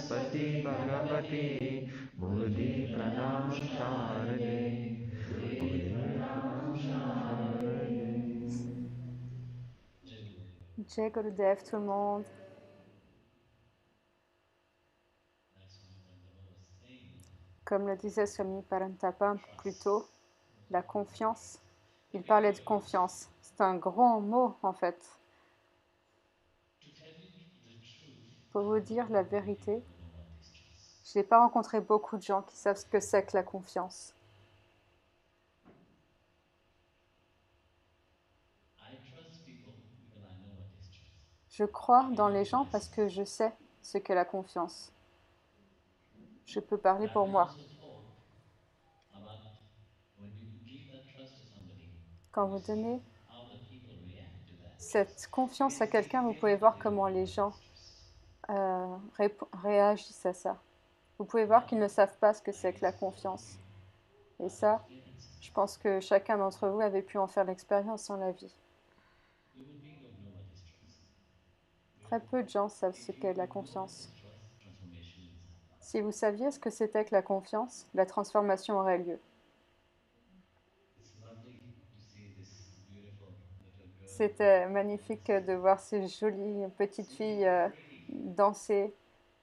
सरस्वती भगवती बुद्धि प्रदान शारदे बुद्धि प्रदान शारदे। Jai Gurudev tout le monde. Comme le disait Swami Parantapa un peu plus tôt, la confiance, il parlait de confiance. C'est un grand mot en fait. Pour vous dire la vérité, je n'ai pas rencontré beaucoup de gens qui savent ce que c'est que la confiance. Je crois dans les gens parce que je sais ce qu'est la confiance. Je peux parler pour moi. Quand vous donnez cette confiance à quelqu'un, vous pouvez voir comment les gens réagissent à ça. Vous pouvez voir qu'ils ne savent pas ce que c'est que la confiance. Et ça, je pense que chacun d'entre vous avait pu en faire l'expérience dans la vie. Très peu de gens savent ce qu'est la confiance. Si vous saviez ce que c'était que la confiance, la transformation aurait lieu. C'était magnifique de voir ces jolies petites filles danser,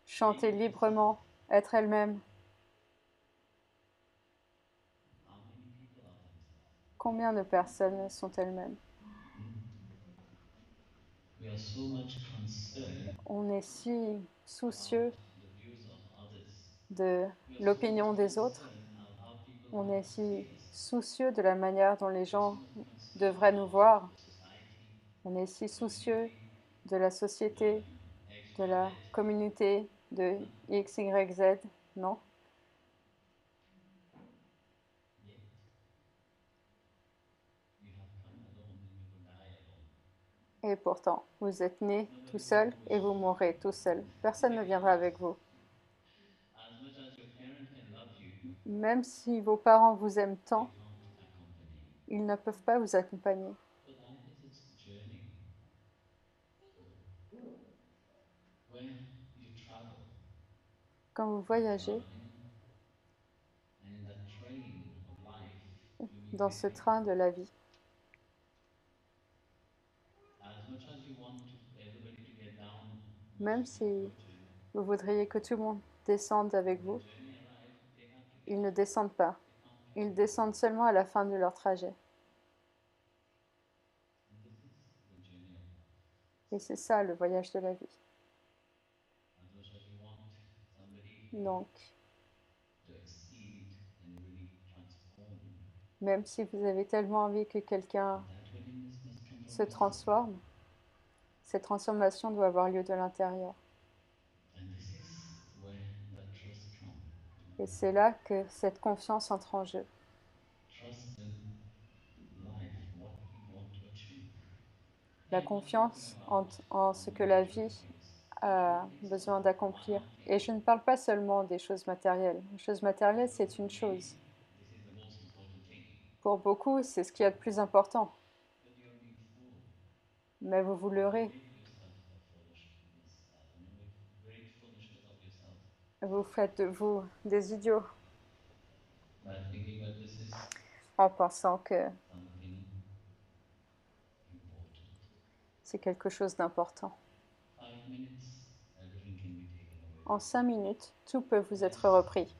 chanter librement, être elles-mêmes. Combien de personnes sont elles-mêmes? On est si soucieux de l'opinion des autres. On est si soucieux de la manière dont les gens devraient nous voir. On est si soucieux de la société, de la communauté, de X, Y, Z, non? Et pourtant, vous êtes né tout seul et vous mourrez tout seul. Personne ne viendra avec vous. Même si vos parents vous aiment tant, ils ne peuvent pas vous accompagner. Quand vous voyagez dans ce train de la vie, même si vous voudriez que tout le monde descende avec vous, ils ne descendent pas. Ils descendent seulement à la fin de leur trajet. Et c'est ça le voyage de la vie. Donc, même si vous avez tellement envie que quelqu'un se transforme, cette transformation doit avoir lieu de l'intérieur. Et c'est là que cette confiance entre en jeu. La confiance en ce que la vie a besoin d'accomplir. Et je ne parle pas seulement des choses matérielles. Les choses matérielles, c'est une chose. Pour beaucoup, c'est ce qu'il y a de plus important. Mais vous vous leurrez. Vous faites de vous des idiots en pensant que c'est quelque chose d'important. En 5 minutes, tout peut vous être repris.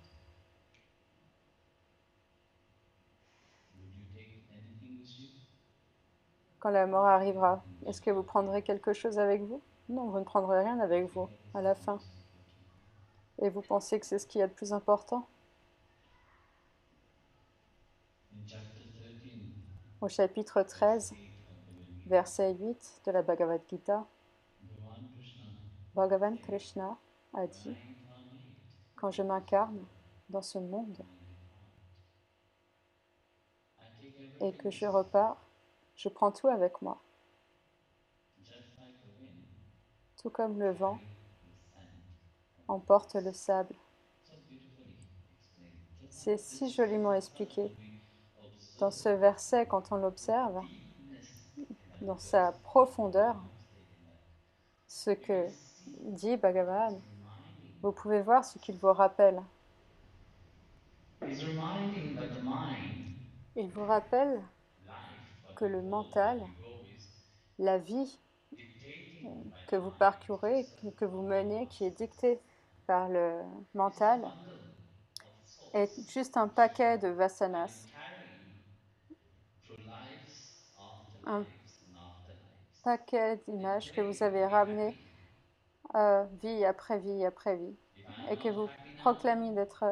Quand la mort arrivera, est-ce que vous prendrez quelque chose avec vous? Non, vous ne prendrez rien avec vous à la fin. Et vous pensez que c'est ce qu'il y a de plus important? Au chapitre 13, verset 8 de la Bhagavad Gita, Bhagavan Krishna a dit: quand je m'incarne dans ce monde et que je repars, je prends tout avec moi. Tout comme le vent emporte le sable. C'est si joliment expliqué dans ce verset quand on l'observe, dans sa profondeur, ce que dit Bhagavan. Vous pouvez voir ce qu'il vous rappelle. He's reminding that the mind, Il vous rappelle life, or que the le world that mental, you go is la vie dictating by que the vous mind. parcourez, que vous menez, qui est dictée par le It is a mental, bundle of est thoughts juste un which you paquet de can vasanas, carry through lives after un lives and after lives. paquet Then d'images que today vous you will avez be ramenées happy. vie après vie après vie, If I am et que not vous happy now, proclamez d'être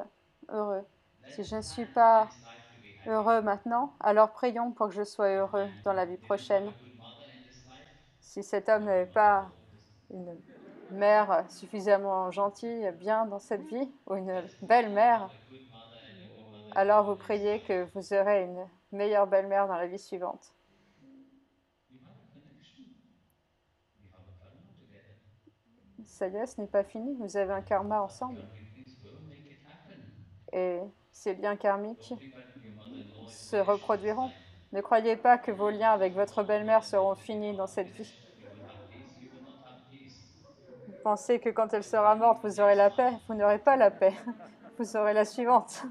heureux. Si let's je ne suis plan for my pas next life to be happy. heureux maintenant, alors prions pour que je sois If heureux my, dans la vie they didn't have prochaine. a good mother in this life, Si cet homme they n'avait will not move pas forward this life. une mère suffisamment gentille, bien dans cette vie, ou une Let's belle plan to mère, have a good mother and a good mother in alors the vous next priez life. que vous aurez une meilleure belle-mère dans la vie suivante. You have a connection. You have a karma together. Ça y est, ce n'est pas fini, vous avez un karma ensemble. Karmic things will make it happen. Et ces liens karmiques Don't think that your mother-in-law is se finished in this reproduiront. life. Ne croyez pas que vos liens avec votre belle-mère seront finis dans cette vie. Finished, you will have peace. You will not have peace. Vous pensez que quand elle sera morte, vous aurez la paix. Vous n'aurez pas la paix. Vous aurez la suivante.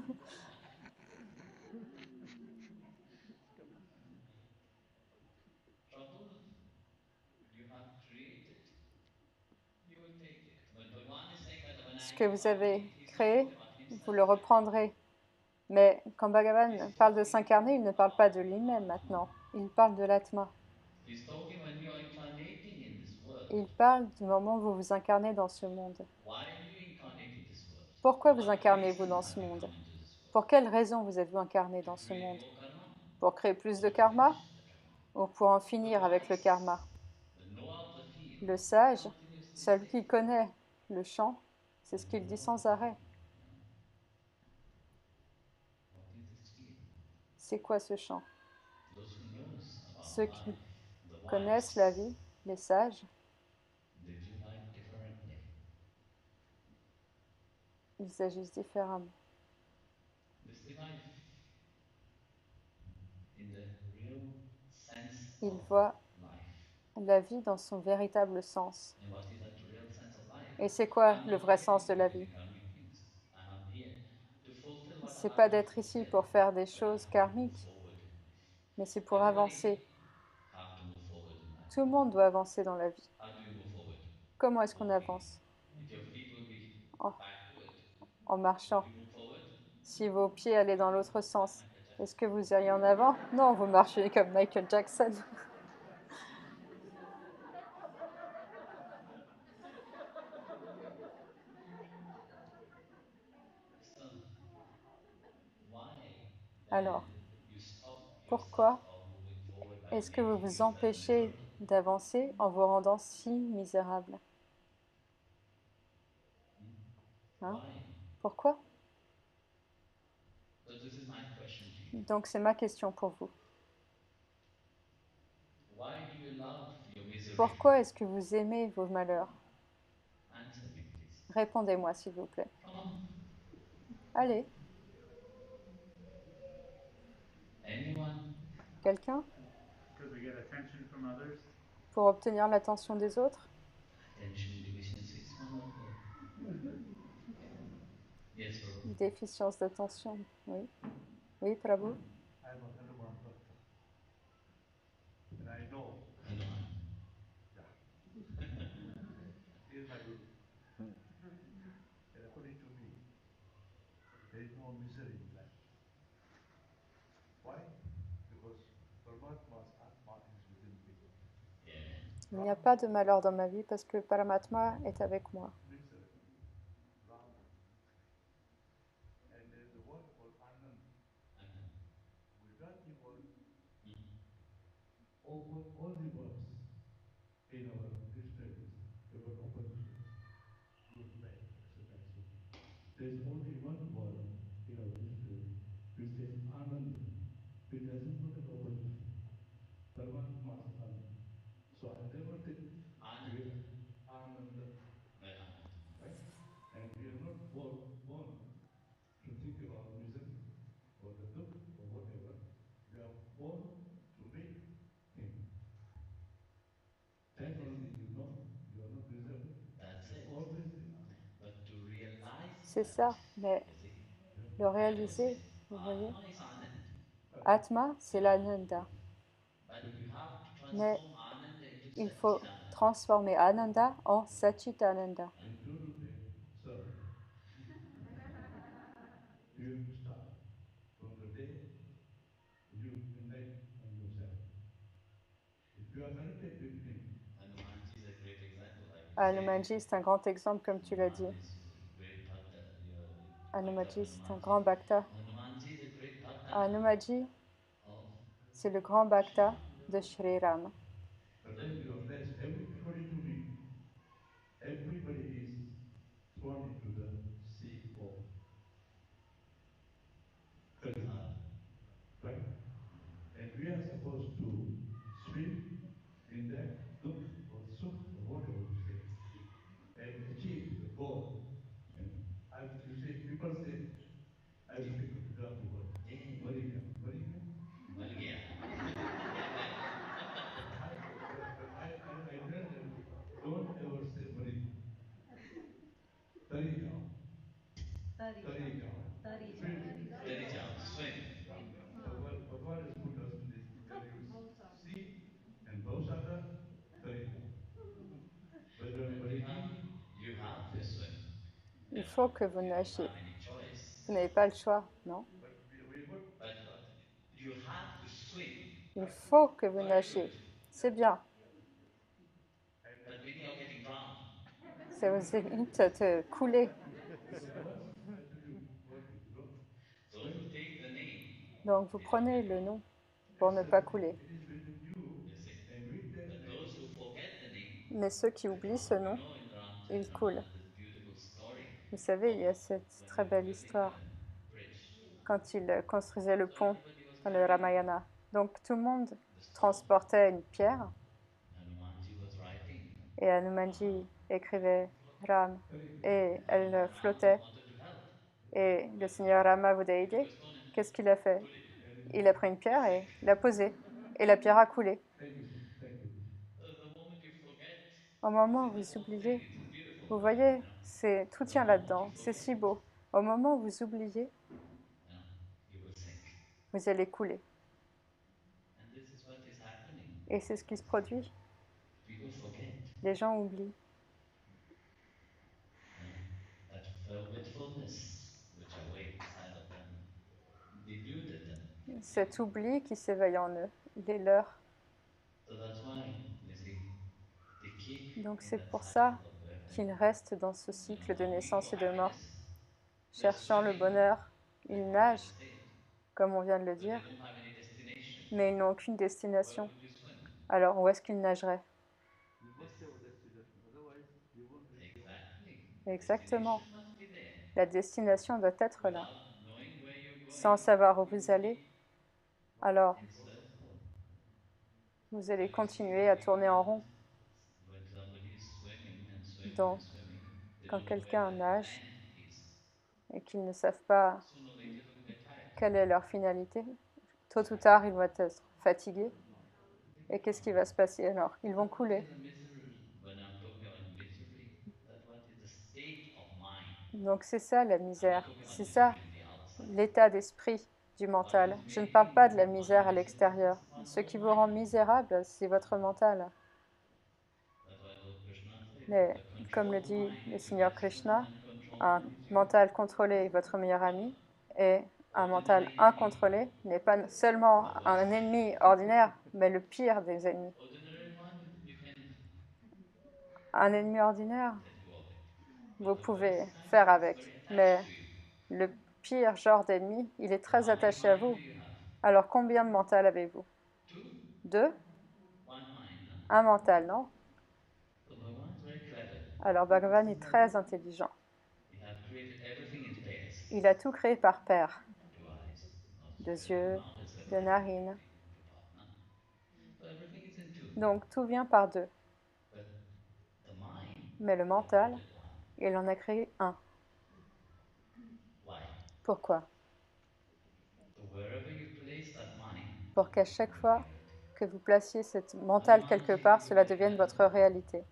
Trouble you have created, you will take it. When Bhagavan is saying that when Ce I que vous avez incarnate, he's créé, talking about vous himself. le reprendrez. Mais quand Bhagavan parle de s'incarner, il ne parle pas de lui-même maintenant. Il parle de l'Atma. He's talking when you are incarnating in this world. Il parle du moment où vous vous incarnez dans ce monde. Why do you incarnate in this world? Pourquoi For vous what incarnez-vous reason dans have ce you monde? come into this world? Pour quelle raison vous êtes-vous incarné To dans ce create monde? more karma Pour créer plus or de to karma finish the karma? ou pour en The finir avec le wise, karma? the knower of the field, Le sage, continuously celui say, qui connaît le champ, c'est ce qu'il dit sans arrêt. what is this field? C'est quoi ce champ? Those who knows about Ceux qui life, the connaissent wise, la vie, les sages, they view life differently. ils agissent différemment. They see life in the real sense Ils of voient life. la vie dans son véritable sens. And what is that real sense of life? Et c'est quoi I'm le not vrai here to sens de do la any vie? karmic things. I'm here to fulfill what C'est I pas have to d'être ici fulfill, pour faire des but I choses have to move karmiques, forward in life. mais c'est pour Everybody avancer. have to move forward in life. Tout le monde doit avancer dans la vie. How do you move forward? Comment est-ce qu'on Walking. avance? If your feet will be En, backward, en would marchant. you move forward? Si vos pieds allaient dans l'autre Like sens, Michael Jackson. est-ce que vous iriez en avant? Non, vous marchez comme Michael Jackson. So, why Alors, then you stop yourself pourquoi of moving forward by est-ce que vous making vous yourself empêchez miserable? d'avancer en vous rendant si misérable? Hein? Why? Pourquoi? So this is my question to you. Donc c'est ma question pour vous. Why do you love your misery? Pourquoi est-ce que vous aimez vos malheurs? Answer me, please. Répondez-moi, s'il vous plaît. Come on. Allez, Anyone? quelqu'un? Because we get attention from others. Pour obtenir l'attention des autres? Attention deficiency is one of the. Yes, bro. Déficience d'attention, oui. Oui, Prabhu? I'm a Hanuman Bhakta. And I know, Hanuman. he is my Guru. And according to me, there is no misery in life. Why? Because Paramatma's Atma is within me. Yeah. Il n'y a pas de malheur dans ma vie parce que Paramatma est avec moi. Misery, Rama. And there is a word called Anand. Gujarati word. All the words in our dictionaries, even Upanishads, good, bad, etc. There is only one word in our dictionary which says Anand, which doesn't put an opposition. Paramatma's Anand. So I never think Anand. Anand, Yeah, Anand. right? And we are not born to think about misery or the dukh or whatever. We are born to make him. Then only you know you are not miserable. That's You're it. always in Anand. But to C'est ça, mais You see? le I would réaliser, say vous voyez, Atma is Anand, Atma, c'est l'Ananda, but you have to mais transform Ananda into il faut Satchitananda. transformer Ananda en Satchitananda. In total day, sir, you have to start from the day you enlighten on yourself. If you are connected between, Hanumanji is a great example, I would say. Hanumanji, c'est un grand exemple, comme tu l'as dit. Hanuman is a great bhakta, bhakta of Hanumanji, c'est un grand Hanumanji. bhakta. Hanumanji is a great bhakta Hanumanji, of c'est le grand Sri bhakta Ram. de Shri Ram. but then you realize everybody is thrown into the sea of Kali, Samsara. right? And we are supposed to swim in that dukh or sukh or whatever you say and achieve the goal. And you say, people say, I will take an example word, Yeah. Marigya. Marigya? Malgya. Exactly. But I tell them, don't ever say Marigya. Tari jao. Tari jao. Swim. Tari jao. Swim. Bhagwan has put us in this Kali sea and Bhausagar, Tari jao. Whether But Marigi, you have to swim. Il faut que vous You don't nagiez. have any choice. Vous n'avez pas le choix, non? but we got But you have to swim. Il faut que vous Very good. nagiez. C'est bien. But when you are getting drowned, Ça vous évite de couler. I'll tell you what is wrong. those who take the name, Donc vous they don't prenez get le drowned. nom pour ne pas couler. It is between you You see. and with that But name. those who forget the name, Mais ceux qui they oublient drown. ce You nom, know, in ils coulent. Ramcharitmanas, this beautiful story Vous savez, of il y a cette when très they were belle building histoire the bridge. quand ils construisaient le So pont everybody was dans le carrying Ramayana. Donc tout le monde the stone. transportait une pierre Hanumanji was writing et Hanumanji écrivait Ram et and elle Rama flottait wanted to help. et le Seigneur Rama voulait He took aider. a stone and Qu'est-ce qu'il a fait? put it. Il a pris une pierre et l'a posée et la pierre a coulé. Thank you, sir. Thank you. So the moment you forget, Au you moment see où the vous whole thing, oubliez, it is beautiful. vous voyez, c'est tout The tient moment you là-dedans, c'est forget, si beau. Au moment où vous oubliez, you will sink. vous allez couler. And this is what is happening. Et c'est ce qui se produit. People forget, Les gens oublient that forgetfulness which awake inside of them deluded them. cet oubli qui s'éveille en eux. Il est leur. So that's why, you see, they keep Donc in c'est that pour ça cycle of birth and qu'ils restent dans ce cycle de longing naissance for et de mort. happiness. They're Cherchant le swimming, bonheur, like ils what we nagent, just said, comme on vient de le but they dire, don't have any destination. mais ils n'ont aucune Where destination. would you swim? Alors où est-ce qu'ils nageraient? You must have a destination, otherwise you won't reach your Exactly. Exactement. Destination must be there. La destination doit être là. Without knowing where you're Sans going, savoir où you vous will allez, be alors in circle. vous So allez you see, continuer à tourner en rond. when somebody is swimming and swimming and Donc, swimming, they quand don't know where quelqu'un the nage end is. et qu'ils ne savent pas Sooner or later, they'll get tired. quelle est leur finalité, tôt ou tard, ils vont être fatigués. Et qu'est-ce qui va se passer alors? Ils vont That what couler. is a misery when I'm talking about misery? That what is the state of mind? Donc c'est ça la I'm not misère. talking about C'est ça misery in the outside. l'état d'esprit du What mental. is Je ne making parle pas de la one misère à miserable l'extérieur. is one Ce whole qui vous rend mind. misérable, c'est votre mental. That's why Lord Krishna said, Mais the comme le controlled dit mind le is your Seigneur best friend, Krishna, uncontrolled un mind is your mental contrôlé est votre meilleur ami et un mental ordinary enemy. incontrôlé n'est pas seulement un ennemi ordinaire, mais le pire des ennemis. Ordinary one, you can Un ennemi ordinaire, let go of it. vous But the pouvez worst kind faire is avec, very attached mais to you. le pire genre d'ennemi, il est So très how many attaché à mind vous. do you have? Alors combien de mental avez-vous? Two? Deux? One mind, no? Un mental, non? So Bhagavan is very clever. Alors Bhagavan est très intelligent. He have created everything in pairs. Il a tout créé par paire. Two eyes, Deux nostril, yeux, mouth is deux separate from narines. everything. Two part, no? So everything is in two. Donc tout vient par deux. But the mind, Mais le he have mental, created one. il en a créé un. Why? Pourquoi? So wherever you place that mind, Pour qu'à chaque you fois reality. que vous placiez cette mental quelque part, Hanumanji cela looked devienne at votre Ram. réalité. Where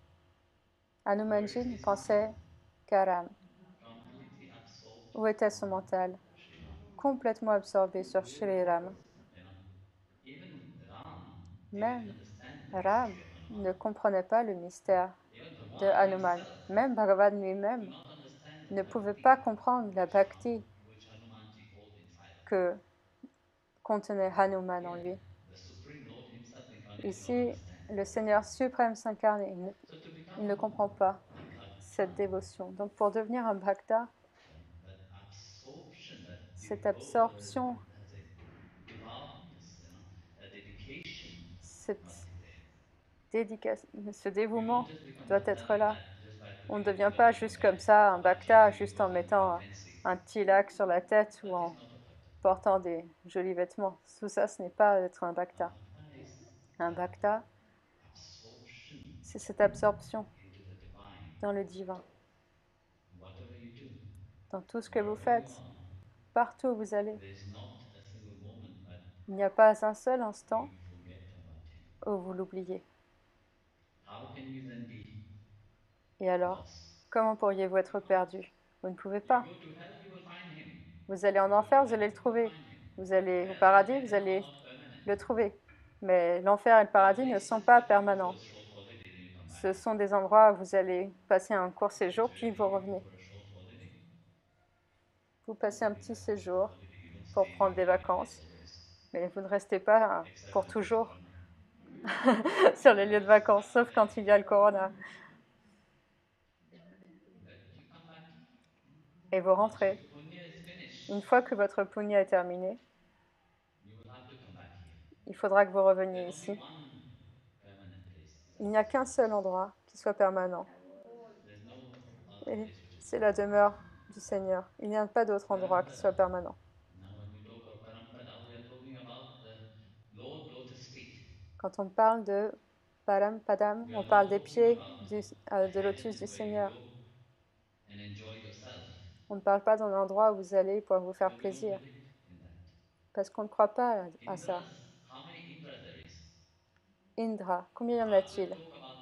Hanumanji is ne his mind? pensait qu'à Ram. Completely Où était son mental? Sri Ram. Complètement absorbé sur Shri Ram. You know, even Ram didn't Même understand the Ram mystery of ne Hanuman. comprenait pas le mystère Even de Bhagwan Hanuman. himself Même Bhagavan could lui-même not understand the ne pouvait pas bhakti comprendre la bhakti which Hanumanji hold inside of him. que contenait Hanuman en Here, lui. the Supreme Lord himself incarnate cannot Ici, understand. le Seigneur suprême s'incarne et So to il ne become comprend pas a cette bhakta, dévotion. Donc pour devenir un bhakta, that absorption, that cette absorption, as a devoutness, a dedication must cette be there. ce You don't dévouement just become doit bhakta être like là. that, just by On ne putting a devient tilak pas on your juste comme head ça un or bhakta changing juste your en mettant fancy. un tilak sur la tête ou That is en not a bhakta. portant des jolis vêtements. Tout ça, ce n'est pas être un A bhakta. bhakta is Un that bhakta, absorption c'est cette absorption into the divine. dans le divin. Whatever you do, Dans tout ce que vous wherever you faites, are, partout où vous allez, there is not a single moment that il n'y a pas un seul you instant forget about him. où vous l'oubliez. How can you then be Et alors, lost? comment pourriez-vous être perdu? Vous ne pouvez You pas. go to hell, you will find him. Vous allez en You go to enfer, vous allez le heaven, you will trouver. find him. Vous allez au Hell and paradis, vous heaven are allez not permanent. le trouver. Mais l'enfer et le They are paradis ne sont places pas that you go for permanents. a short holiday, then you come back. Ce sont des endroits où vous allez passer un court It's séjour, very puis vous beautiful revenez. for a short holiday. Vous passez un But in petit that short séjour holiday, you don't pour stay in prendre your des dwelling place vacances, always, mais vous ne restez pas except pour when there is toujours corona. sur les lieux de vacances, sauf quand il y a le corona. But you come back. Et vous Once your rentrez. punya is finished, Une fois que votre punya est terminé, you will have to come back here. il faudra que vous reveniez There's only ici. one permanent place. Il n'y a qu'un seul endroit qui soit permanent, There's no other et place which is c'est la permanent. demeure du Seigneur. Il n'y a pas d'autre endroit qui soit Parampada. permanent. Now, when we talk of Parampada, we are talking about the Lord Lotus feet. Quand on parle de Param Padam, We on are not parle des talking pieds about de lotus du heaven where you Seigneur. go and enjoy yourself. On ne parle pas d'un endroit où vous allez pour vous faire Because we don't plaisir, believe in that. parce qu'on ne croit pas à ça. Indras, how many Indras there is? Indra, combien y en Bhagavad a-t-il? talk about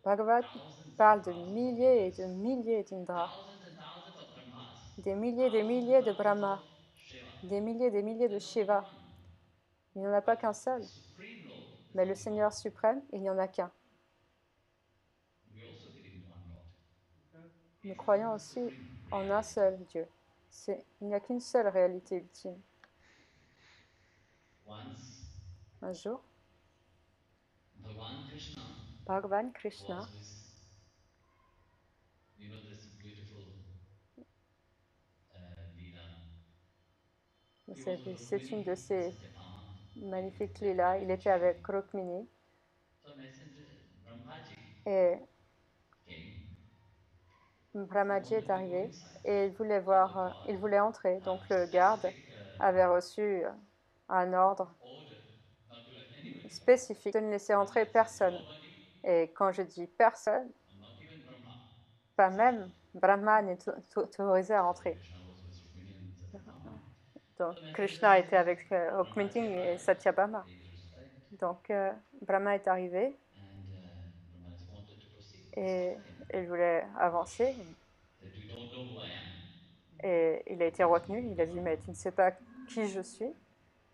Bhagavad thousands and parle de thousands of milliers et de Indras. milliers d'Indra, Thousands and thousands of Brahmas. des Thousands and milliers de thousands of Brahma, Shiva. des milliers de There's only Shiva. one. Il n'y en a pas But qu'un the seul. Supreme Lord, there's Mais le only one. Seigneur suprême, il n'y en a qu'un. We also believe in one God. Nous He's the croyons only aussi supreme en un reality. seul Dieu. Il n'y a qu'une seule réalité ultime. Once, Un jour, Bhagavan Krishna Bhagavan was Krishna, with, this beautiful Leela. He was with c'est une Rukmini, de ces Satyabhama. magnifiques They were lilas. having Il a était sharing. avec Rukmini So messenger Brahmaji et came. He Brahmaji est wanted to go arrivé inside. et So the God il voulait entrer. had Donc le garde specific avait reçu un ordre order not to let anybody come. spécifique de ne laisser entrer personne. Nobody, Et quand je dis personne, not even Brahma. pas même Brahma n'est autorisé à So entrer. Krishna was with Rukmini and Satyabhama. Donc So Krishna messenger était avec Brahmaji Rukmini et arrived. Satyabhama. He respect. Donc Brahma est arrivé And Brahmaji wanted to proceed. He et stopped him. il voulait avancer Said, you don't know who I am? et il a été retenu. Il a dit mais tu ne sais pas qui je suis?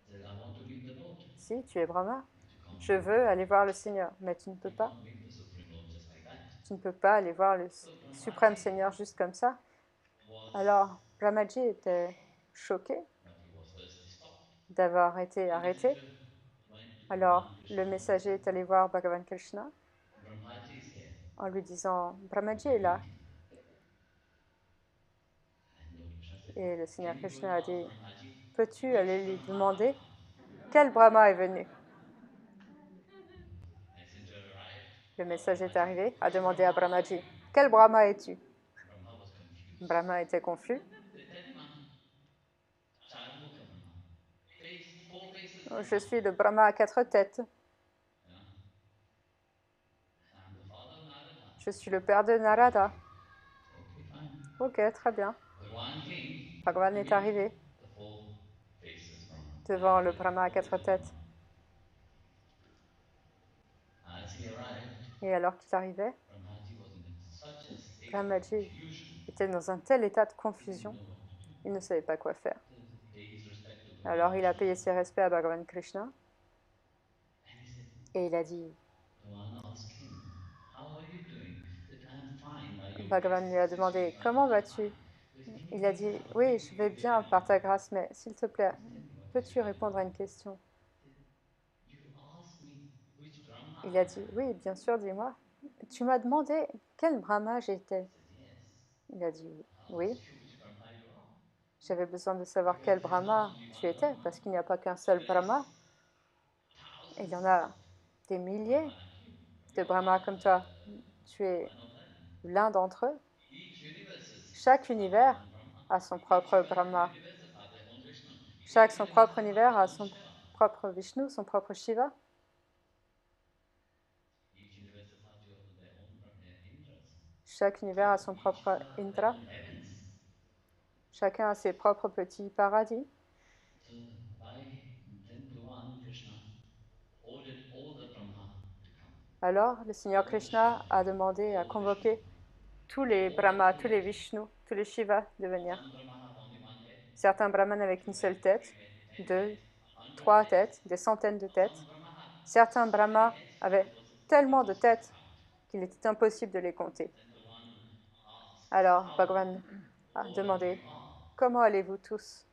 Said, I want to meet the Lord. Si, tu es Brahma. But you can't. Je veux aller voir le Seigneur, mais tu ne peux You pas. can't meet the Supreme Lord just like that. Tu ne peux pas aller voir le So suprême Brahmaji Seigneur juste comme ça. was, Alors Brahmaji était choqué but he was first stopped. d'avoir été The arrêté. messenger went to Alors Bhagavan le Krishna. messager est allé voir Bhagavan Krishna Brahmaji is here. en lui disant Would Brahmaji you est là. meet him? And Lord Krishna said, Et le can Seigneur you go Krishna and a ask dit Brahmaji peux-tu which aller lui Brahma have demander come? quel Brahma est venu? Messenger arrived. Le Asked messager est Brahmaji, arrivé, a which demandé à Brahma are Brahmaji you? quel Brahma es-tu? Brahma was confused. Brahma était confus. They tell him, Charmukha Brahma. Four faces Je Brahma. suis le Brahma à quatre têtes. You know? I'm the father of Narada. Je suis le père de Narada. Okay, fine. Ok, très bien. Bhagavan came Bhagavan to est meet arrivé the four faces Brahma. devant le Brahma à Four quatre faces têtes. Brahma. As he arrived, Et alors qu'il arrivait, Brahmaji was in such a state of Brahmaji confusion. était dans un tel état de He didn't confusion know what to do. Il ne savait pas quoi faire. to pay his respect to Alors Bhagavan il a Krishna. payé ses respects à Bhagavan Krishna And he said, et il a dit, Bhagavan asked him, how are you doing? He said, I am fine by your Bhagavan lui grace. a Since you demandé, are comment vas-tu? fine. But can you Il a please dit, oui, je give vais me a bien par reminder? ta grâce, mais s'il te plaît, Tell me what is peux-tu regarding. répondre à une question? You asked me which Brahma Il I a am. dit, oui, bien sûr, dis-moi. Tu m'as demandé quel Brahma He j'étais. said, yes. Il a dit, I oui, asked you which Brahma you are. j'avais besoin de savoir Because quel there is not Brahma only tu one étais, Brahma. parce qu'il n'y a pas qu'un seul There is Brahma. Il y en thousands a of des Brahma milliers like you. We de are Brahmas one of comme toi. Tu the es one of them. l'un d'entre eux. Each universes Chaque have their univers own Brahma. a son Each propre Brahma. universes have their own Vishnu. Chaque Each son universes propre have univers their a own son Shiva. propre Vishnu, son propre Shiva. Each universes have their own Indras. Chaque univers a son Each propre have their Indra. own heavens. Chacun a ses propres petits paradis. So why then Bhagavan Krishna ordered all the Brahma to come, Alors, le Seigneur all the Krishna Shiva, a demandé à all the Vishnu, convoquer tous les all the Brahmas, tous les creators. Vishnus, tous les Shivas de venir. Some Brahma have only one head, Certains brahmanes avec two une head, seule three tête, head, 10 head, deux, 100 trois heads. têtes, des centaines de Some têtes. Brahma have Certains so many brahmas heads, avaient it was tellement de impossible to têtes count. qu'il était impossible de les compter. Then Bhagavan asked, Alors, how Bhagavan a all of demandé, you are? comment allez-vous tous?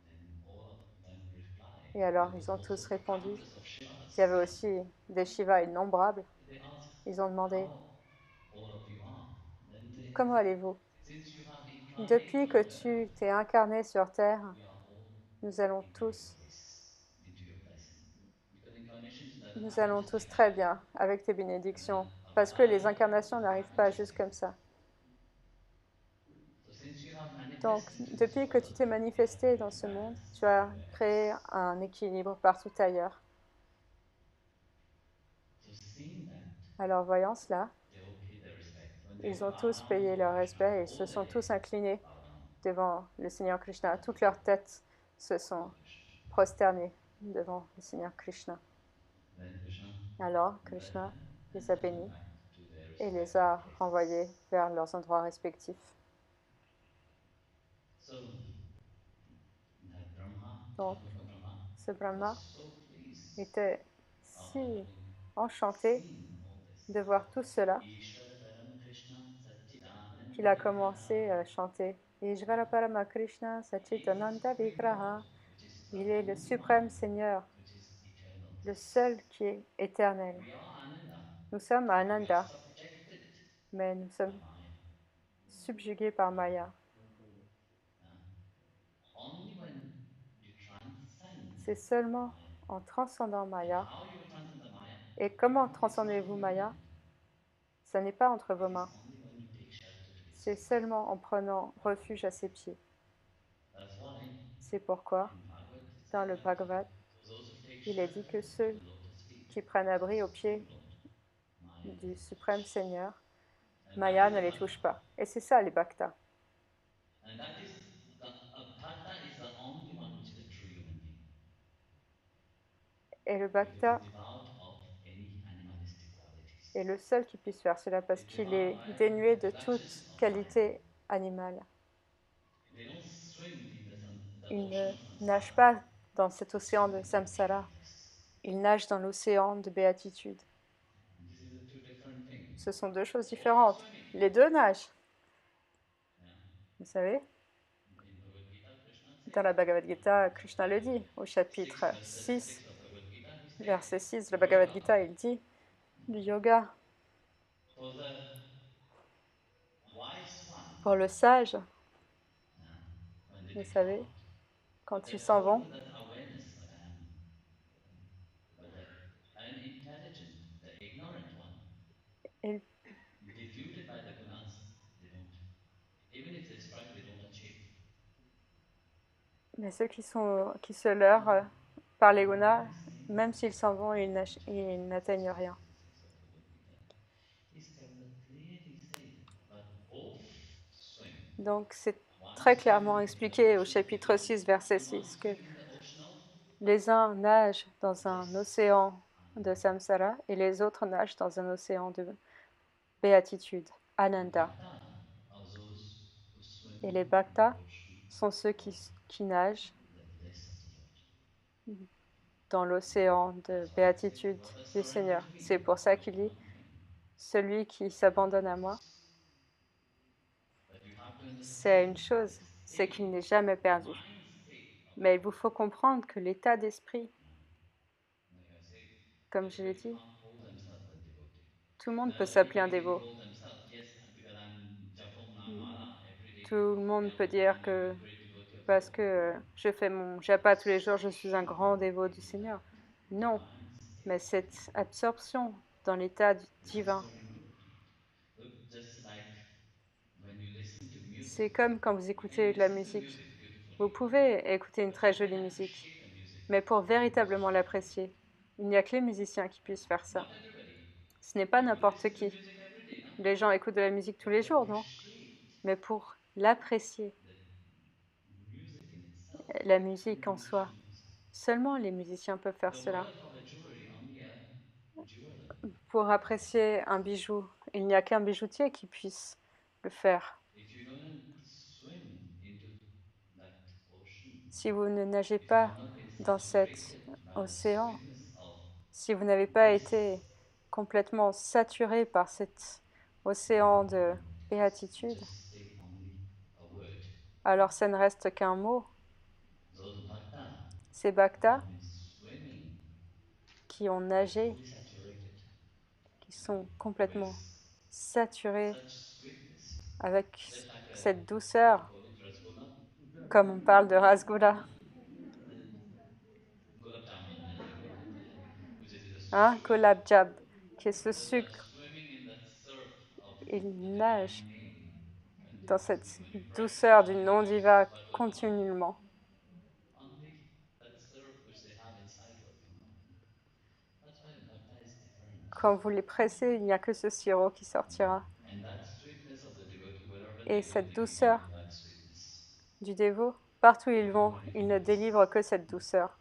Then all of them replied. Et alors, There was ils ont tous also répondu. countless of Il y Shivas. avait aussi des Shivas innombrables. They asked, Ils ont demandé, how all of you are? Then they comment said, allez-vous? since you have incarnated Depuis que on earth, tu t'es incarné sur Terre, we are all nous allons into your tous, bliss, into your blessing. Because incarnations never nous happen allons just tous like très that. bien avec tes And then bénédictions. Parce que les avatar incarnations doesn't n'arrivent happen pas just juste like comme that. ça. So since you have Donc, manifested to this depuis que world, tu t'es we have manifesté dans created ce monde, balance tu as everywhere créé else. un équilibre partout ailleurs. So seeing that, Alors, voyant cela, they all paid their respect. When they ils all ont bowed tous down to payé Lord leur Krishna, respect et se all the sont tous heads inclinés bowed down devant le Seigneur Krishna. to Toutes leurs têtes se sont Lord Krishna. prosternées devant le Seigneur Krishna. Then Krishna Alors, blessed Krishna them les and a sent them bénis back to their et les respective a renvoyés places. vers leurs endroits respectifs. So that Brahma, Donc, Chatmukha Brahma, ce was Brahma so pleased était after si having enchanté seen all this. de voir tout cela Ishvarataram Krishna qu'il Satchidananda a Vigraha. commencé à chanter Ishvara Parama Krishna He is the Sachitananda Supreme Lord, Vigraha. which is the Il est le only suprême one Seigneur, which is eternal. le seul qui est éternel. We are Ananda, Nous sommes but we are Ananda, subjected mais nous by sommes Maya. subjugués par Maya. Only when you transcend C'est seulement Maya. en transcendant And Maya. how you will transcend the Maya? Et comment It's not in transcendez-vous your Maya? hand. Ça n'est pas entre vos It is mains. only when you take shelter to its C'est feet. seulement en prenant refuge à ses pieds. That's why C'est pourquoi, in Bhagavad it dans says le that Bhagavad, those who take il est dit shelter que at ceux the lotus feet qui prennent of the abri aux Supreme pieds Lord, Maya du doesn't suprême touch. Seigneur, And that Maya is ne the les bhakta. touche pas. Et c'est ça les bhaktas. And that is the bhakta is the only one which is a true human being. Et le Because it is bhakta devoid of any animalistic est qualities. le seul qui puisse faire cela It parce is qu'il devoid est by dénué the de flashes toute of fire. qualité animale. They don't swim in the Il ocean ne of nage samsara. pas dans cet They océan swim de in the ocean of samsara. bliss. Il nage dans l'océan de béatitude. This is the two different things. Ce sont deux choses Both are différentes. swimming. Les deux nagent. Yeah. Vous savez, In Bhagavad Gita, Krishna dans says, la Bhagavad Gita, Krishna le chapter dit au 6, chapitre verse 6, 36 of Bhagavad Gita, he says, verset 6, le Bhagavad yoga Gita, il dit le yoga for the wise one. pour le sage, Yeah. When they vous depart, savez, quand they're ils s'en full vont, with that awareness that I am. But the unintelligent, the ignorant one, ils- deluded by the gunas, they don't. Even if they strive, they don't achieve. mais ceux qui se leurrent par les gunas, Bhagavan is saying même s'ils s'en vont, ils chapter n'atteignent 6, rien. verse 36 of Bhagavad Gita. Is clearly said, but both swim. Donc c'est One très swim clairement in the expliqué au ocean of chapitre ignorance, 6, verset and one 6, que swim in the ocean of les uns nagent dans un bliss. océan de samsara et les autres nagent dans un océan de béatitude, And ananda. bhakta are those who swim Et les bhaktas sont ceux qui nagent dans l'océan de béatitude du Seigneur. C'est pour ça qu'il dit, celui qui s'abandonne à moi, c'est une chose, c'est qu'il n'est jamais perdu. Mais il vous faut comprendre que l'état d'esprit, like I said, comme je l'ai dit, can't call themselves a devotee. tout le monde peut There are s'appeler people, un they dévot. call themselves, yes, because I'm japam mala every Tout day. le monde peut dire I'm a que great devotee of the parce Lord. que je fais mon japa tous les jours, je suis un grand dévot du Seigneur. Non, Divine mais state, cette absorption dans l'état this is divin, very important. Look, just like when you listen to c'est music, comme quand vous you can écoutez de la listen to musique. music Vous beautifully, pouvez écouter une but you très can jolie musique, appreciate the music. mais pour véritablement l'apprécier, il n'y a que les musiciens qui puissent faire ça. Not everybody. Ce n'est pas People n'importe listen to qui. music every day, no? Les gens écoutent de la musique tous But to les jours, non? appreciate Mais pour l'apprécier, the music in itself, la it's only musique en soi, musicians. seulement les musiciens peuvent faire The cela. worth of a jewelry, only a jeweler. Pour apprécier un bijou, il n'y a qu'un bijoutier qui puisse le faire. If you don't swim into that ocean, Si vous ne nagez if you pas have not been dans cet saturated by the océan, sweetness of si vous n'avez pas été bliss, complètement saturé par cet océan de béatitude, just stay only a word. alors ça ne reste qu'un mot. Those bhakta Ces who bhaktas have been swimming, qui ont they're nagé, fully saturated qui sont with complètement saturés such sweetness, avec just like a, cette what we douceur, call it, rasgulla, comme on parle de rasgulla, gulab jamun, which is the hein, sugar. gulab jab, qui est ce So they're sucre. swimming in that surf of Il the divine nage name dans continuously. cette When you practice douceur du all non your diva bhagavad Maha, continuellement. only that surf which they have inside will come out. That's why bhakta is different. Quand vous les pressez, il n'y a que ce sirop qui sortira. And that sweetness of the devotee, wherever Et they go, cette they give douceur that sweetness. du dévot, partout où ils vont, Everybody ils ne feels. délivrent que cette douceur.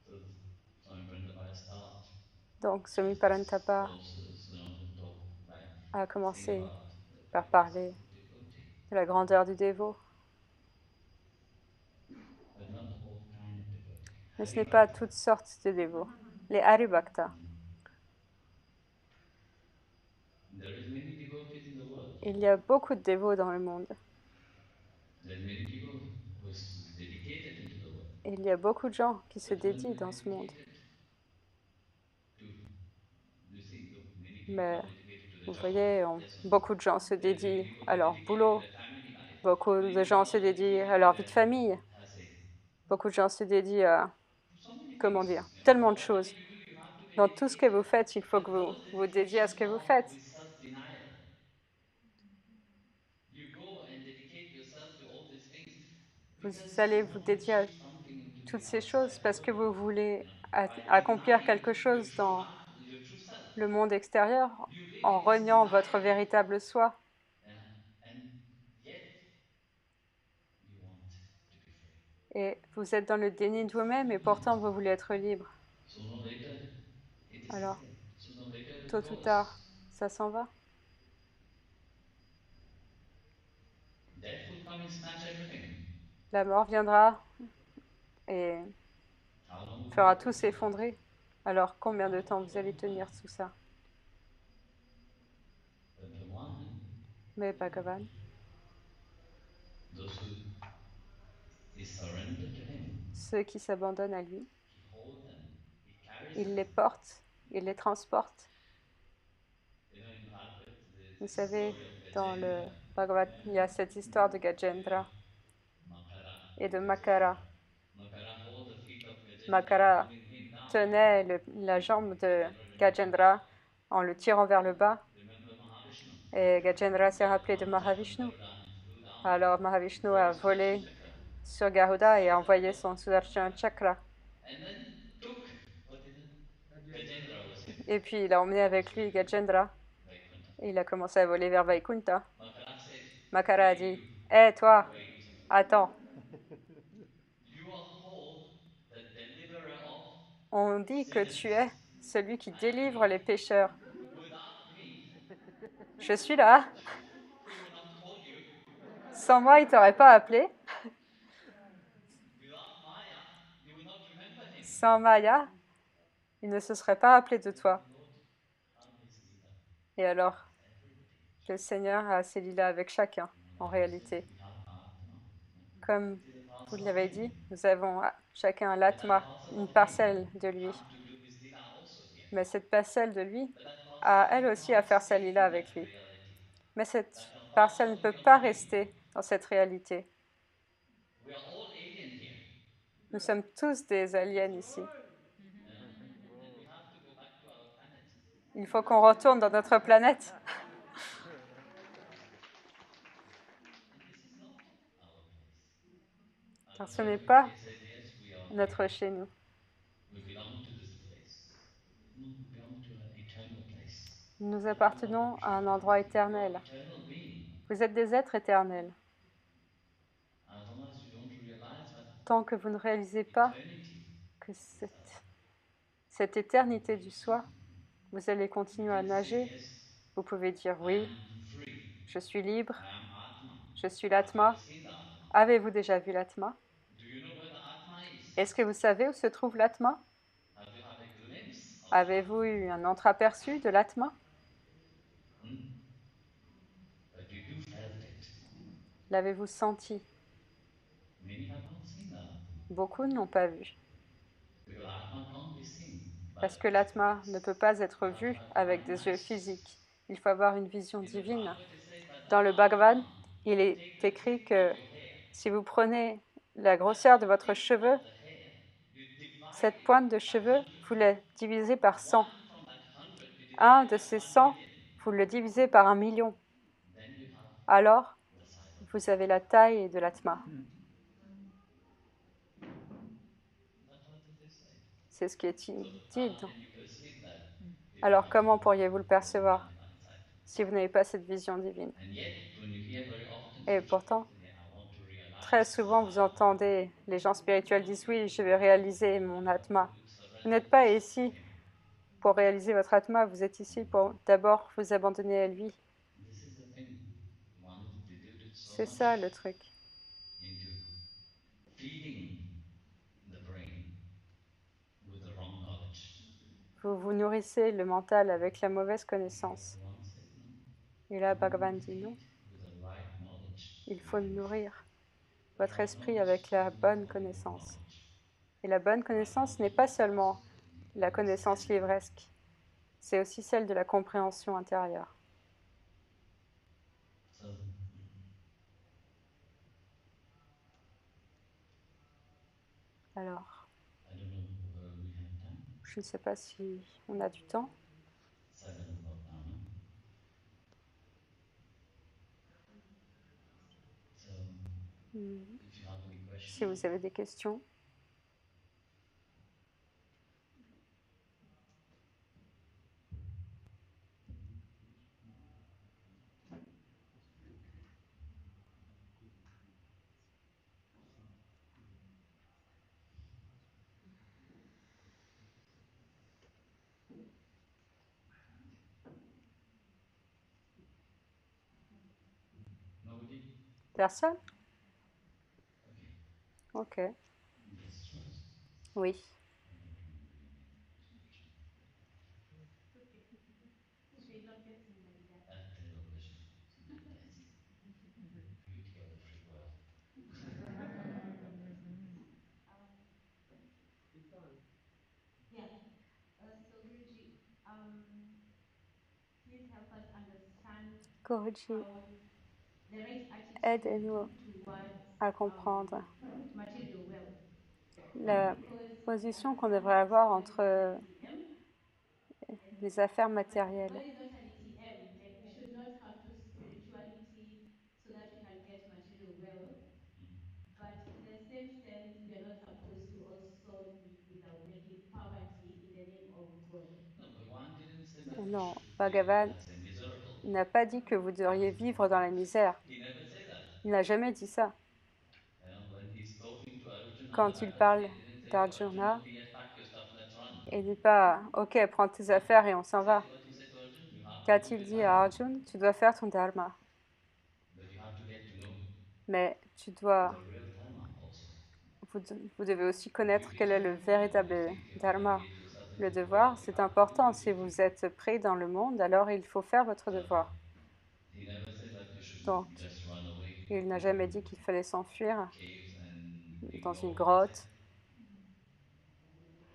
So Swami Prabhupada start Donc, Swami this Parantapa courses, talk by a saying commencé about the par greatness of parler the devotee, de la grandeur du dévot. but not all kind of devotee. Mais ce Hari n'est pas Bhakta. toutes sortes de dévots. Les Haribhaktas. There is many devotees in the world. Il y a beaucoup de dévots dans le monde. There are many people who is dedicated into the world. Et il y a beaucoup de gens qui se But when dédient they dans ce monde. dedicated to, you see, look, many people Mais are dedicated to the vous job. voyez, Yes or no? beaucoup de gens se There are many dédient people who à are leur dedicated to boulot. their family life. Beaucoup Many de gens people se are dédient à dedicated to leur vie their, de famille. as a, Beaucoup de gens se dédient à, to so many comment things. dire, tellement de Whatever choses. you do, you have to be Dans tout ce que dedicated. vous faites, il faut But que vous those vous dédiez à dedications ce que vous come faites. with self-denial. You go and dedicate yourself to all these things Vous because allez you vous want to dédier à achieve something into toutes the ces outside choses parce que world. vous voulez By accomplir denying quelque your chose true dans your true self. le monde extérieur You live en in this reniant votre denial, véritable soi. and yet you want to be free. Et vous êtes dans le déni de vous-même et pourtant vous voulez être libre. Sooner or later, it Alors, disappears. Sooner or later, it tôt ou goes. tard, ça s'en va. Death will come and snatch everything. La mort viendra et How long will you fera be tout holding on? s'effondrer. Alors, combien de temps vous allez tenir tout ça? But Bhagwan, Mais Bhagavan, those who is surrendered to him, ceux qui s'abandonnent à lui, he holds them, he carries il them. les porte, il les transporte. You know, in Bhagavad, there's Vous this savez, story of dans le Gajendra, Bhagavad, il y a cette histoire de Gajendra Makara. et de Makara. Makara holds the feet of Gajendra, Makara pulling him down. tenait la jambe de Gajendra en le tirant vers le bas. Remember Mahavishnu? Et Gajendra s'est rappelé de Mahavishnu. Garuda and flew down. Alors Mahavishnu a Throws Sudarshan volé Chakra. sur Garuda et a envoyé son Sudarshan Chakra. And then took what is it? Gajendra was him. Et puis il a emmené avec lui Gajendra Vaikuntha. et il a commencé à voler vers Vaikunta. Makara said, Makara a "Hey, dit, you, hé toi, wait. attends, You are called the deliverer of on dit que sinners. tu es celui qui I am délivre here. les pécheurs. Without me, Je suis là. he would not hold you. Sans moi, il t'aurait pas appelé. Without Maya, you will not remember him. Sans Maya, il ne se serait pas appelé de And toi. the Lord have his Leela Et alors, with everybody. le Seigneur a ses lilas avec chacun, en Like I said, réalité. we have Atma. Comme It is a vous parcel of l'avez him. dit, nous avons chacun But that l'Atma, parcel une of him parcelle de lui. have to do his Leela also here. Mais cette parcelle de lui But that parcel a of elle him aussi à can't faire sa stay lila in that avec lui. reality. Mais cette That parcelle parcel ne of peut beyond pas him. rester dans cette réalité. We are all alien here. Nous sommes tous des aliens ici. Yeah? And we have to go back to our planet. Il faut qu'on retourne dans notre planète. And this is not our place. Car ce But n'est we pas said, yes, we are notre here. chez nous. We belong to this place. No, we belong to an eternal place. Nous That you are appartenons à un true. endroit You are éternel. eternal being. Vous êtes des êtres éternels. As long as you don't realize that Tant que vous ne réalisez pas eternity que itself, cette éternité du soi, vous allez continuer à you can say nager. yes, Vous pouvez dire I oui, am free. je suis libre, I am Atma. je suis Have you ever l'Atma. seen the Atma? Avez-vous déjà vu l'Atma? Do you know where the Atma is? Est-ce que vous savez où se trouve l'Atma? Have you had a glimpse of the Avez-vous Atma? eu un entreaperçu de l'Atma? Hmm? But you felt it. L'avez-vous senti? Many have not seen the Atma. Beaucoup ne l'ont pas vu. Because Atma can't be seen by Parce the que l'Atma physical ne eyes. peut pas être You have to vu have avec divine des yeux eyes. physiques. Il faut avoir une vision In the divine. Bhagavad, it says that the Dans le Bhagavad, Atma, il you est take the écrit tip que of your hair. si vous prenez la That grosseur de votre tip cheveu, of the hair, you divide cette it pointe de by cheveux, 100. vous la divisez par 100. One from that 100, you divide Un it de by ces 1 100, million. vous le divisez par 1 million. Then you have Alors, the size of vous avez la taille de l'Atma. that's what it is said. C'est ce qui est So dit. how can you perceive that if you Alors, have comment pourriez-vous le the percevoir divine insight? si vous n'avez pas cette vision divine? And yet, when you hear very often Et spiritual pourtant, people say, I want to realize très souvent, vous entendez les gens spirituels disent oui, je vais réaliser mon Atma. Vous n'êtes pas ici pour réaliser votre Atma, vous êtes ici pour d'abord vous abandonner à lui. This is the thing. One is deluded so C'est much ça le truc. into feeding the brain with the wrong knowledge. Vous vous nourrissez le mental avec la mauvaise connaissance. One said, no, Et là, Bhagavan dit non, with the right knowledge. il faut nourrir The votre right esprit knowledge avec la is not bonne only connaissance. knowledge. Et la bonne connaissance n'est pas seulement la connaissance livresque, c'est aussi celle de la compréhension intérieure. So, Alors, I don't know, we have time. je ne sais pas si on a du temps. 7 o'clock now, no? So, if you have any questions, Si vous avez des questions. nobody? Personne? Okay. Ok. Yes, Charles. Oui. That's your question. Fantastic. Beauty of the free world. Yeah. So Guruji, please help us understand Guruji, how the right attitude aide-nous towards à comprendre material wealth. la Because position I qu'on understand devrait that avoir money is not entre an ATM, les affaires but matérielles. money is not an ATM. Like we should not have to spirituality so that we can get material wealth. But in the same sense, we are not supposed to also live without making poverty in the name of God. No, Bhagavan didn't say that you Non, should Bhagavan live as a miserable. n'a pas dit que vous devriez vivre dans la misère. He never said that. Il n'a jamais dit ça. When he's talking to Arjuna, Quand il parle he didn't say to d'Arjuna, Arjuna, okay, yes, pack your stuff, let's run. il dit pas « Ok, prends tes affaires et on s'en va What he said to Arjuna, you have ». to do Qu'a-t-il the dit à dharma, Arjun? Tu dois faire ton dharma. but you have to get to know Mais with the real dharma also. vous devez aussi connaître quel est le If you véritable take dharma. away those other Le things, devoir, you c'est have to do important. it Si daily. vous êtes pris dans le monde, alors il faut faire votre So devoir. he never said that you should Donc, just run away, il n'a jamais dit qu'il fallait s'enfuir caves and dans une ignore what they say. grotte.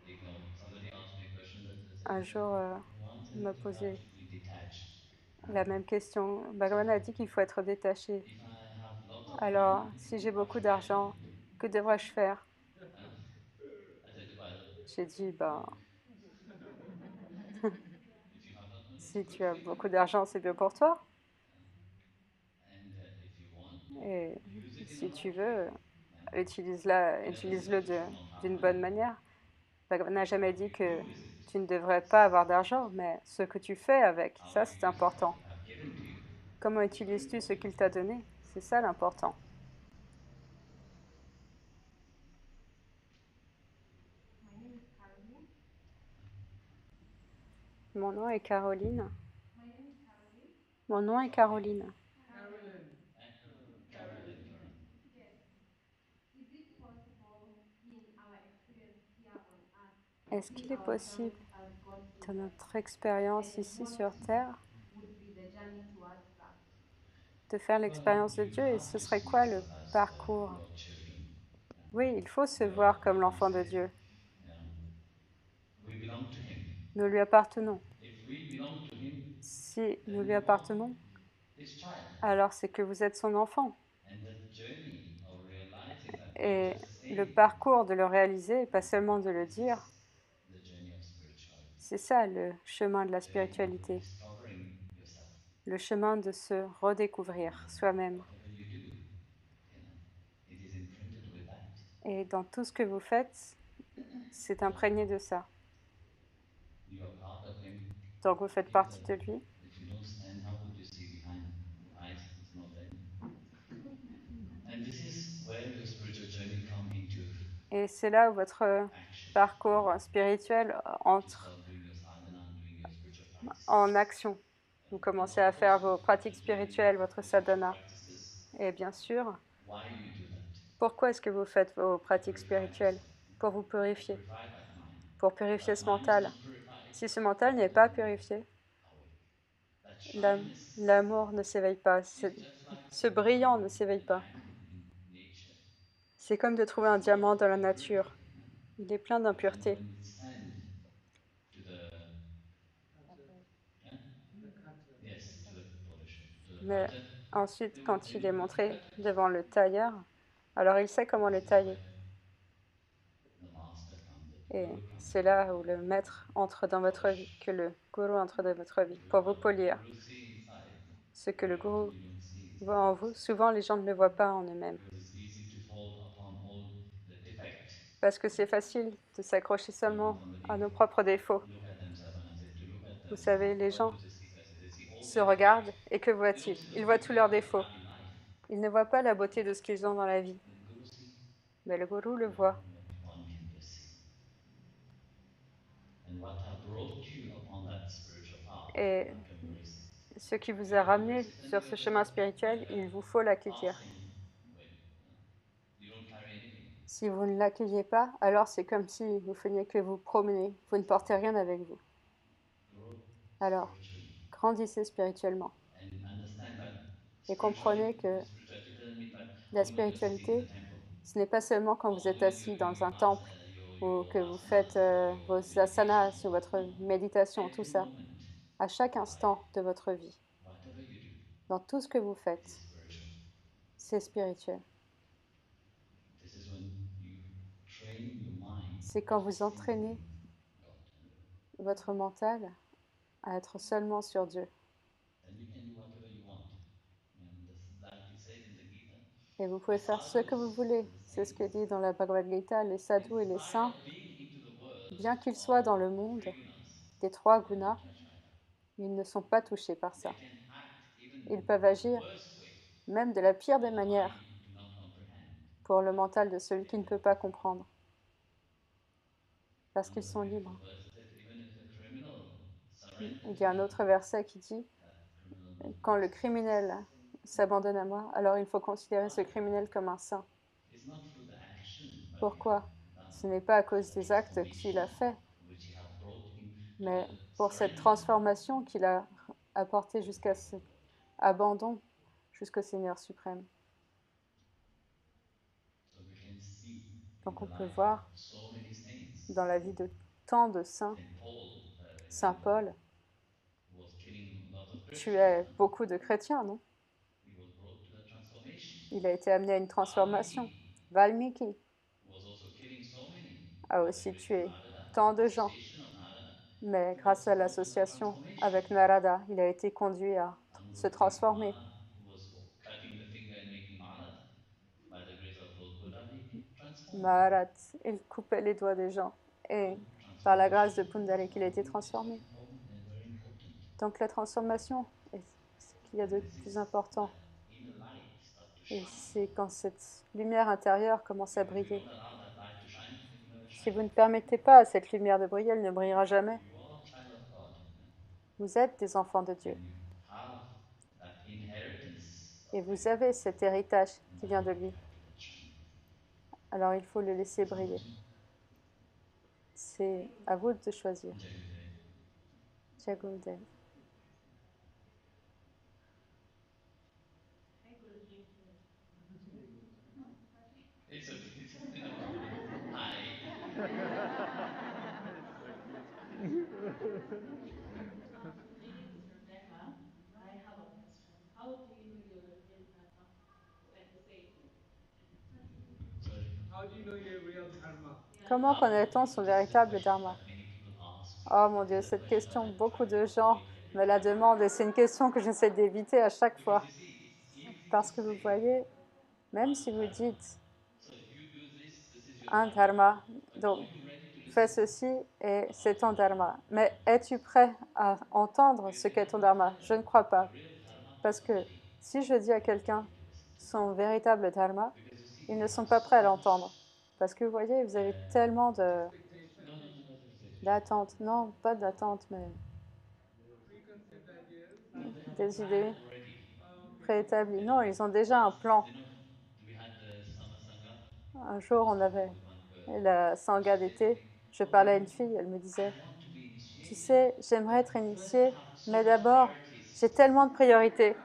Ignore. Somebody asked me a question that said, Un jour, Bhagavan il said m'a that you have posé to be detached. la même question. Bhagavan a dit qu'il faut être détaché. If I have lots of Alors, money, si j'ai what beaucoup should I do? d'argent, que devrais-je faire? Huh? I said, well, J'ai dit, ben, if you have lot of money, it's si good tu for as you. beaucoup d'argent, c'est bien pour toi. And if you want, Et use it in a si tu right way. veux, Yeah? He never said utilise-le that you should not have d'une money. bonne manière. Bhagavan n'a jamais What dit you que do with it, tu ne devrais pas avoir d'argent, mais ce que tu fais avec, how ça you c'est use what important. he have given to you. Comment utilises-tu ce qu'il t'a donné? C'est ça l'important. My name is Caroline. Mon nom est Caroline. My name is Caroline. Mon nom est Caroline. Carolyn. Carolyn, Karan. Yes. Is it possible in our experience here on earth to Est-ce see qu'il est ourselves possible, as God dans sees us? notre expérience And ici what sur Terre, would be the journey towards that? de faire Well, l'expérience de you Dieu? Et have ce to serait see quoi le yourself as parcours? God's children. Yeah. Oui, il faut se We are, voir we comme can l'enfant de say, Dieu. yeah, we belong to Him. Nous lui appartenons. If we belong to Him, Si nous then lui you are appartenons, His child. alors c'est que vous êtes son enfant. And the journey of realizing that God Et is the le same parcours de le réaliser, et pas seulement de le is dire, the journey of spirituality. c'est ça le chemin de la Journey of spiritualité, discovering yourself. le chemin de se redécouvrir soi-même. Whatever you do, it is imprinted with that. Et dans tout ce que vous faites, c'est imprégné de ça. You are part of Him. Donc vous faites partie de lui. If you don't stand, how could you see behind the eyes? It's not there. And this is where your spiritual journey come into Et c'est là où votre action. parcours spirituel You entre start doing your sadhana, doing your spiritual practices. en action. Vous commencez à faire vos pratiques spirituelles, votre sadhana. Practices. Et bien sûr, Why you do that? pourquoi est-ce que vous faites vos pratiques spirituelles? Pour vous purifier, Purify that mind. pour purifier ce That mind is mental. not purified. Si ce mental n'est pas purifié, That shyness l'amour ne s'éveille pas, is just like ce brillant ne s'éveille pas. in nature. C'est comme de trouver un diamant dans la nature. Il est plein And d'impuretés. when we stand to the yes, to the pollution, to the Mais cutter, ensuite, quand il est montré devant le tailleur, alors il sait comment le tailler. the master comes, the Et guru comes. c'est là où le maître entre dans votre vie, que le gourou entre dans votre vie, pour vous polir. Guru see inside, Ce que le very gourou often you don't see it. voit en vous, souvent les gens ne le voient pas en eux-mêmes. Because it's easy to fall upon all the defect. Parce que c'est facile de s'accrocher seulement à nos propres défauts. Look at themselves and I said to look at Vous themselves. savez, les gens They see all se their regardent et que They voient-ils? don't see Ils the voient beauty tous leurs of their défauts. happy life. Ils ne voient pas la beauté de ce qu'ils ont dans la vie. And the guru see Mais le gourou le voit. what one can just see. And what have brought you upon that spiritual path, Et you have to embrace it. ce qui vous a ramené sur ce chemin spirituel, il vous faut l'accueillir. Passing way. You don't carry anything. Si vous ne l'accueillez pas, alors c'est comme si vous feniez que vous promener. Vous ne portez rien avec vous. Grow Alors, spiritually. grandissez spirituellement. And understand that Et comprenez que spirituality doesn't mean that la when you're just sitting in spiritualité, the temple, ce n'est pas seulement quand vous or êtes when assis you're doing dans un your temple ou que vous faites vos asanas ou votre méditation, tout every ça. moment, À chaque instant de votre vie, whatever you do, dans tout ce que vous it is faites, spiritual. c'est spirituel. This is when you train your mind C'est quand vous to think entraînez God. votre mental à être seulement sur Dieu. Then you can do whatever you want. And like it says in the Gita, Et vous pouvez faire ce que vous voulez. C'est ce que dit dans la Bhagavad Gita, les sadhus et les saints, bien qu'ils soient dans le monde des trois gunas, ils ne sont pas touchés par ça. Ils peuvent agir même de la pire des manières pour le mental de celui qui ne peut pas comprendre. Parce qu'ils sont libres. Il y a un autre verset qui dit, quand le criminel s'abandonne à moi, alors il faut considérer ce criminel comme un saint. It's not through the action, but Pourquoi? Ce n'est pas à cause des actes qu'il a faits, which you have brought him to mais the pour cette surrender. transformation qu'il a apportée jusqu'à cet abandon, jusqu'au Seigneur suprême. So we can see Donc in on the peut life voir of so many saints. dans la vie de tant de saints, Saint Paul, Saint Paul was killing a lot of Christians. tuait beaucoup de chrétiens, non? He was brought to a transformation. Il a été amené à une transformation. Valmiki Was also killing so many. a aussi tué Narada, tant de gens, association of Narada, mais grâce à l'association avec Narada, il a été conduit à se transformer. who was cutting the finger and making malat, by the grace of Lord Buddha, he transformed. Maharat, il coupait les doigts des gens et par la grâce de Pundarik, il a été transformé. Very important. Donc la transformation est ce qu'il y a de plus important. Inner light start to Et shine. c'est quand cette lumière intérieure commence à briller. If you don't allow that light to shine, it will never Si shine. vous ne permettez pas à cette lumière de briller, elle ne brillera jamais. You are a child of God. Vous êtes des enfants de Dieu And you have that inheritance. et vous avez cet héritage qui vient de lui. Let it shine. Alors il faut le laisser briller. C'est à vous de choisir. Jai Gurudev. Jagundev. It's okay. Hi. Ladies Rebecca, I have a question. How do you know your real dharma? Like you say. Sorry. How do you know your real dharma? Comment connaît-on son véritable dharma? Many people ask. Oh mon Dieu, cette question, beaucoup de gens me la demandent et c'est une question que j'essaie d'éviter à chaque fois. You see, it's easy. Parce que vous voyez, même si vous dites So if you do this is your un dharma, donc Are you ready to listen? fais ceci et c'est ton dharma. Mais es-tu prêt à entendre ce qu'est ton dharma? Je ne crois pas. Parce que si je dis à quelqu'un son véritable dharma, ils ne sont pas prêts à l'entendre. Parce que vous voyez, vous avez tellement No, not expectation. d'attentes. Non, pas d'attentes, mais Preconceived ideas. des idées Already. préétablies. Non, ils ont déjà un plan. You know, we had the summer sangha. Un jour, on avait la sangha d'été. Je parlais à une fille, elle me disait, Want to be initiated. tu sais, j'aimerais être initiée, mais d'abord, j'ai tellement de priorités.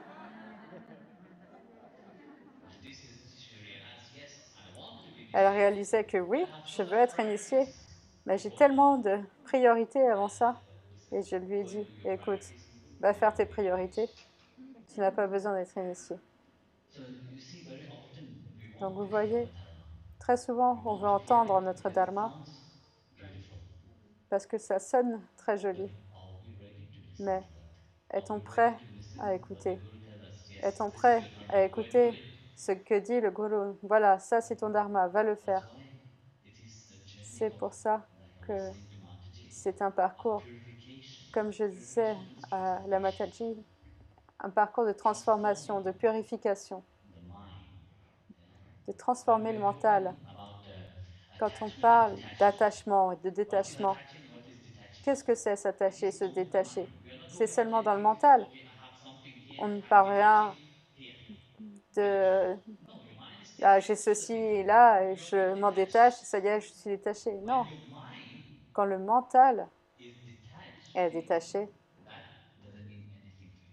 She realized, yes, I want to be initiated. Elle réalisait que oui, je veux être initiée, mais j'ai tellement de priorités avant ça. Et je lui ai dit, écoute, va faire tes priorités. Tu n'as pas besoin d'être initié. So you see, very often we want Donc vous to voyez, hear dharma. très souvent, on veut entendre notre dharma Sounds beautiful. parce que ça sonne très joli. Are we ready to listen Mais to that? est-on prêt à écouter? Guru tell us, yes, Est-on this is prêt your dharma, à go écouter and do it. ce que dit le gourou? Voilà, ça c'est ton dharma, va le That's faire. why it is a journey C'est pour ça like que I was saying to Mataji, c'est un parcours, purification. comme je disais à la Mataji, un parcours de transformation, de purification, The mind. de transformer le mental. About Quand on attachment parle and detachment. d'attachement et de What is détachement, attaching? What is detaching? qu'est-ce que c'est s'attacher, se détacher? We are not C'est talking seulement about dans le mental. okay, I have something here, On ne I'm parle rien detaching here. de No, your mind is ah, j'ai ceci et là et je m'en détache, ça y est, je suis détaché. Non, When your mind quand le mental is detached, est détaché, that doesn't mean anything to you.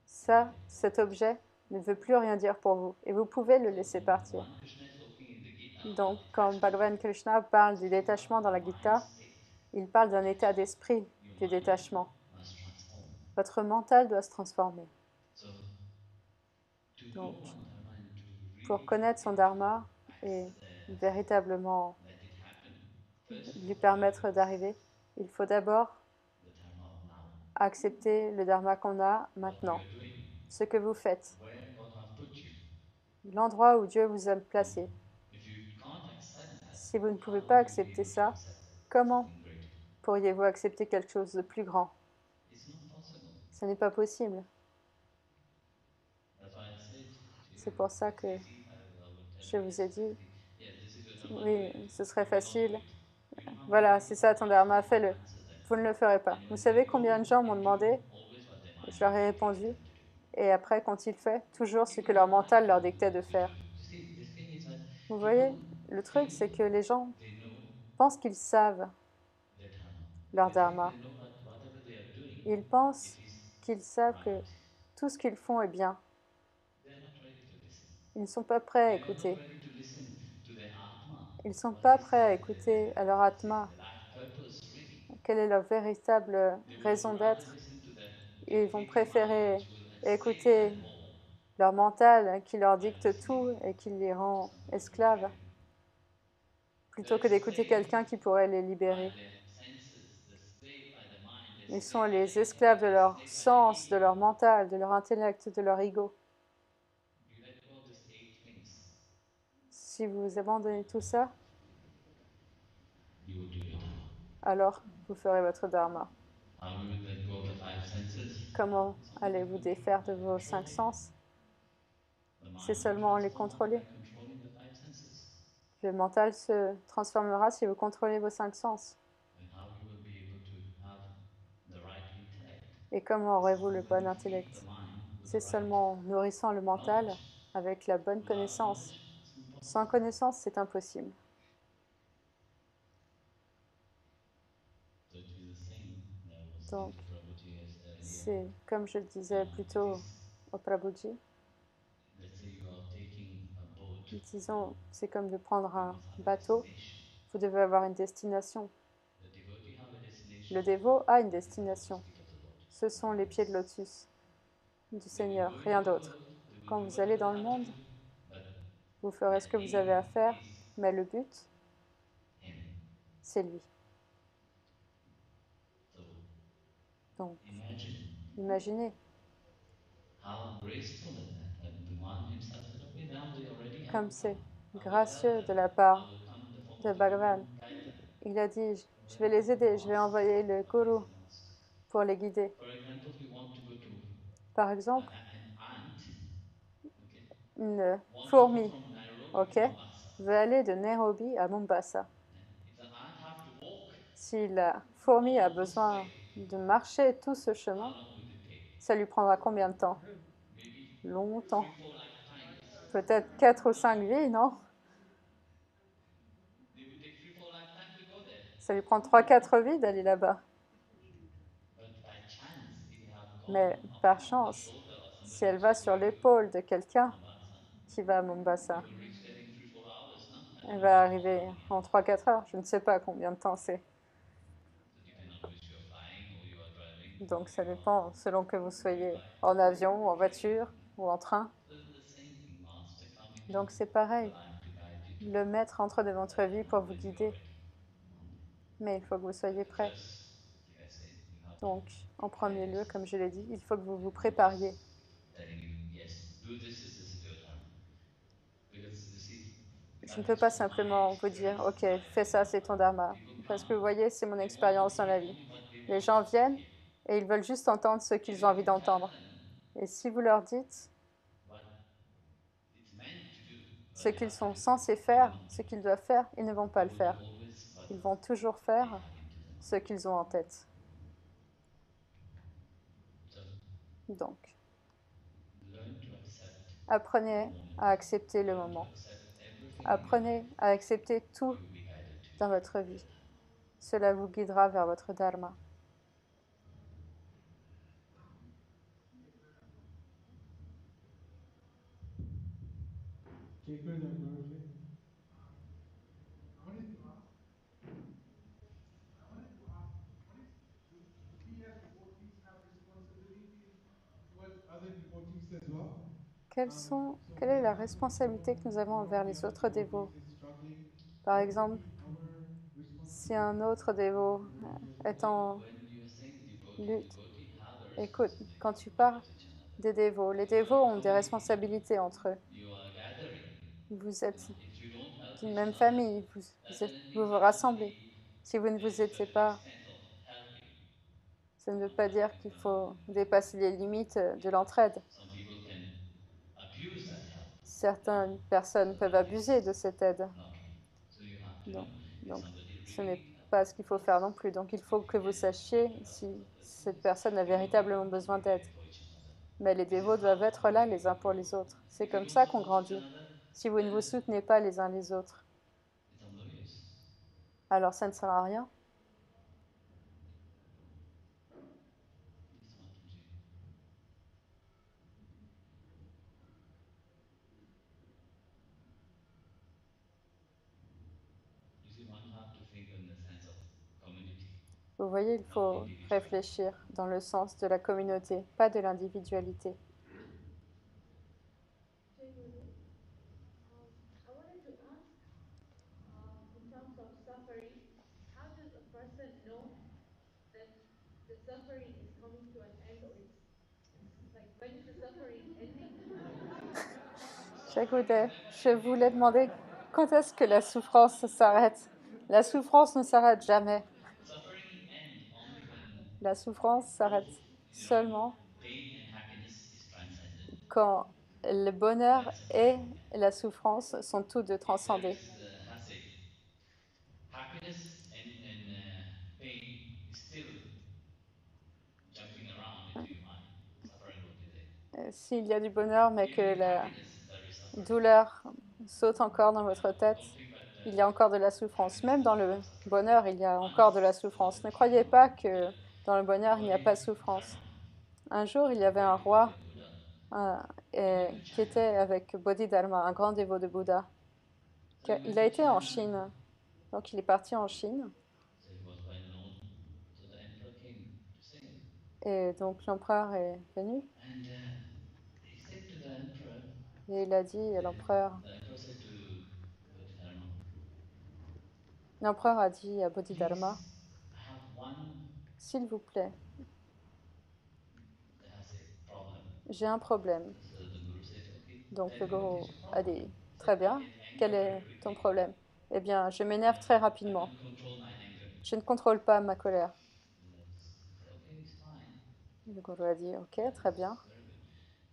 ça, cet objet ne veut plus rien dire pour vous et vous pouvez le laisser partir. When Krishna is talking in the Gita, Donc, quand Bhagavan Krishna parle du détachement dans la Gita, il parle d'un état d'esprit du détachement. must transform. Votre mental doit se transformer. So, to Donc, know one dharma and to really pour connaître son dharma et véritablement let it happen, first lui permettre d'arriver, il faut d'abord the dharma of now. accepter le dharma qu'on a maintenant, What you're doing, ce que vous faites, where God has put you. l'endroit où Dieu vous a placé. If you can't accept that, Si vous ne pouvez how pas will you be accepter able to ça, accept comment something greater? pourriez-vous accepter quelque chose de plus grand? It's not possible. Ce n'est pas possible. That's why I said to C'est you, pour ça que it's easy, I will tell je you, vous ai dit, yeah, this is your dharma, do oui, it. ce serait You will not facile. do it. You know how Voilà, c'est ça ton dharma, fais-le. answers that? Vous ne le ferez pas. Vous savez combien de gens m'ont demandé? Always what their mind Je leur ai is répondu. telling them to do. et après, quand ils font toujours ce que leur mental leur dictait de faire. You see, this thing is that Vous people, voyez, le truc, c'est que les gens they know pensent qu'ils savent their dharma. leur They think dharma. they know that whatever they are doing, Ils pensent it is qu'ils savent que right. tout ce qu'ils font est bien. They are not ready to listen. Ils ne sont pas prêts à They are not écouter. ready to listen to their atma. Ils ne sont What pas is prêts à écouter à leur atma. the life purpose really? Quelle est leur véritable They would raison rather d'être. listen to that Ils vont dictating mind, préférer which will enslave écouter them more, leur mental qui leur than dicte tout listening et qui les rend somebody who will esclaves, free them. plutôt There que is a d'écouter saying, quelqu'un qui pourrait les by libérer. their senses, they're slave by the mind, they're Ils sont slave by les the esclaves intellect, de they're leur slave by the sens, de ego. leur mental, de leur intellect, de leur ego. You let go of these 8 things, Si vous abandonnez tout ça, you will do your dharma. alors vous ferez votre dharma. How you will let go of the 5 senses? Comment allez-vous défaire de vos 5 sens? The mind C'est will seulement en les transform contrôler. by controlling the 5 senses. Le mental se transformera si vous contrôlez vos 5 sens. And how you will be able to have the right intellect? Et comment aurez-vous le Only when bon you feed the intellect? mind with C'est the right seulement en nourrissant le mental knowledge. avec la bonne Without connaissance. knowledge, it's impossible. Sans connaissance, c'est impossible. So it is the same that I was Donc, saying to Prabhuji earlier. c'est comme je le disais plus It tôt is, au Prabhuji, let's say you are taking a boat, disons, c'est comme de prendre you un must have a bateau. destination. Vous devez avoir une destination. The devotee have a destination. Le dévot a une That is the destination. lotus feet of the Lord. Ce sont les pieds de lotus du They will Seigneur, go into rien the d'autre. world, they will Quand do vous allez whatever dans they le have to monde, do, but vous ferez ce que vous avez à faire, mais le but, him. c'est lui. So Donc, imagine imaginez how graceful is that? That Bhagavan himself said, okay, now they already have comme to c'est come. I will gracieux help de them. la I part will come in the form de of the guru Bhagavan. and guide them. Il a dit, je vais les aider, je vais envoyer le guru pour les guider. For example, you want to go to Par exemple, an ant, okay, une want to go fourmi, from Nairobi ok, to Mombasa. veut aller de Nairobi à Mombasa. If the ant have to walk, Si la fourmi a all this besoin way, de marcher tout ce how chemin, long will it take? ça lui prendra combien de temps? Maybe Longtemps. 3-4 lifetimes. Peut-être 4 ou 5 vies, non? They will take 3-4 lifetimes to go there. Ça lui prend 3-4 vies d'aller là-bas. But by chance, if you have gone Mais up par on the chance, shoulder of somebody si elle who's va sur going to l'épaule de quelqu'un Mombasa, qui va à Mombasa, you will reach there in 3-4 hours, no? I don't elle know va how arriver many en hours. 3-4 heures. Je ne sais pas combien de temps c'est. So depending on which you are flying or you are driving. Donc if ça you are dépend selon que vous by soyez flight. en avion, ou en voiture ou en train. So it's the same thing, Master come into Donc c'est the pareil. life to guide you to Le maître entre dans votre vie pour vous when you are guider, ready. mais il faut que vous soyez prêt. First, like I said, you have Donc, en to prepare premier lieu, yourself. comme je l'ai dit, il faut que vous vous Not prépariez. just telling you, yes, do this is your dharma. Because you see, Je ne that peux is pas from my simplement vous dire, experience ok, in life. fais ça, c'est ton dharma. People Parce que vous come, voyez, c'est mon they want expérience to dans la hear vie. only what they Les want gens to viennent hear. et ils veulent juste entendre ce If qu'ils ont envie you tell d'entendre. them Et si vous leur dites what it's meant to do, what ce they qu'ils have to sont do, censés they faire, won't. ce qu'ils doivent faire, ils ne vont pas They le will do faire. always what Ils vont toujours they faire have into the mind. ce qu'ils ont en tête. So Donc, learn to accept apprenez the moment. à accepter le Learn to moment. accept everything in your Apprenez life. à accepter tout You will be guided to dans your votre vie. Cela vous guidera vers votre dharma. Keepers and Guruji. I wanted to ask, do we as devotees have responsibilities towards other devotees as well? Quelle est la responsabilité que nous avons envers les autres dévots? Par exemple, si un autre dévot est en When you are saying lutte, devotee have a écoute, responsibility quand tu parles towards each other. des dévots, les dévots ont des responsabilités entre eux. You are gathering. Vous êtes If you don't help d'une each même other, famille, vous definitely vous there rassemblez. must be Si vous ne a vous aidez certain pas, extent of helping. ça ne veut pas dire qu'il faut dépasser les limites de l'entraide. Some people can abuse that help. Certaines personnes peuvent abuser de cette aide. Okay. So you have to Donc, know if donc somebody ce n'est really pas ce qu'il faut faire non plus. Donc il faut que vous sachiez si cette personne a véritablement besoin d'aide. for each other. Mais les dévots doivent être là les uns pour les autres. C'est If you comme don't ça qu'on support each grandit. another, Si vous ne vous then soutenez pas les uns les autres, it's of no use. alors ça ne sert à rien. Yes, Matanji. You see, one have to think in the sense of community, Vous voyez, il not faut individual. réfléchir dans le sens de la communauté, pas de l'individualité. Jai Guru, I wanted to ask, in terms of suffering, how does a person know that the suffering is coming to an end, or it's like, when is the suffering ending? Cheikh Boudet, je voulais demander quand est-ce que la souffrance s'arrête? La souffrance ne s'arrête jamais. Suffering end only when La souffrance s'arrête seulement pain and happiness is transcended. quand le bonheur et la souffrance sont tous deux transcendés. Has said, happiness and pain is still jumping around into your mind. Suffering will be there. S'il y a du bonheur mais Even que in la happiness, there is suffering. douleur saute encore dans votre tête, Don't think that il y a encore de la souffrance. Même dans le bonheur, il y a encore de la souffrance. Ne croyez pas que dans le bonheur, il n'y a pas de souffrance. Un jour, il y avait un roi qui était avec Bodhidharma, un grand dévot de Bouddha. Il a été en Chine, donc il est parti en Chine. So he was well known. So the emperor came to see him. Et donc l'empereur est venu And he said to the emperor, et il a dit à l'empereur, the emperor said to Bodhidharma, l'empereur a dit à please, Bodhidharma, I have one s'il vous plaît, that has a problem. j'ai un problème. So the guru said, okay, Donc tell le me what gourou is your a problem? dit, He très said, I bien, get angry quel very est ton quickly. problème? Eh bien, je m'énerve très I rapidement. can't control my anger. Je ne contrôle pas ma colère. Okay, it's fine. Le gourou a dit, ok, très bien, Very good.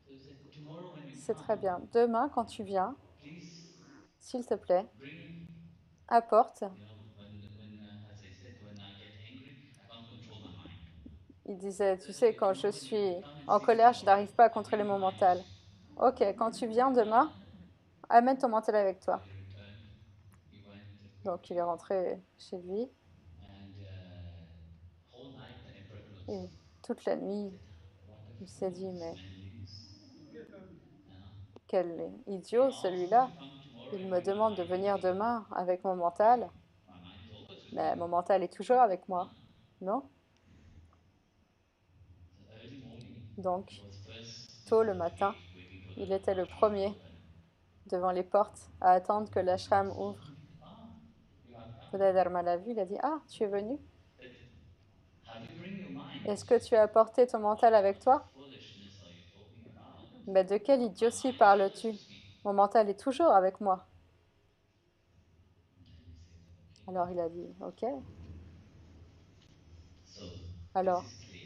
So he said, tomorrow when you c'est très come, bien. Demain, quand tu viens, please s'il te plaît, bring, apporte. as I said, when I get angry, I can't control my mind. Il disait, tu sais, quand je suis Come and en see colère, je tomorrow. n'arrive pas à I contrôler bring mon you my mental. Ok, quand tu viens demain, amène ton mental avec So toi. he returned. He went Donc il est rentré chez lui and whole night the emperor closed. et toute la nuit, What a il s'est dit, fool mais this man is. quel He idiot asks me celui-là. to come tomorrow Il and me bring my demande de mind with venir me. demain avec mon mental, My mind is always with mais me. mon mental est toujours avec moi, non? So early morning, Donc, he was first tôt at le the matin, gate, waiting for il the était le ashram to premier open. devant les portes à attendre que l'ashram ouvre. Ah, you have come. Bodhidharma l'a vu, il a dit, ah, tu es venu? Said, have you bring your mind? Est-ce que tu as apporté ton mental avec toi? Foolishness are you talking about? Mais de quelle My idiotie mind is parles-tu? always with me. Mon mental est toujours avec moi. And he said, okay. Alors il a dit, ok, So alors this is clear.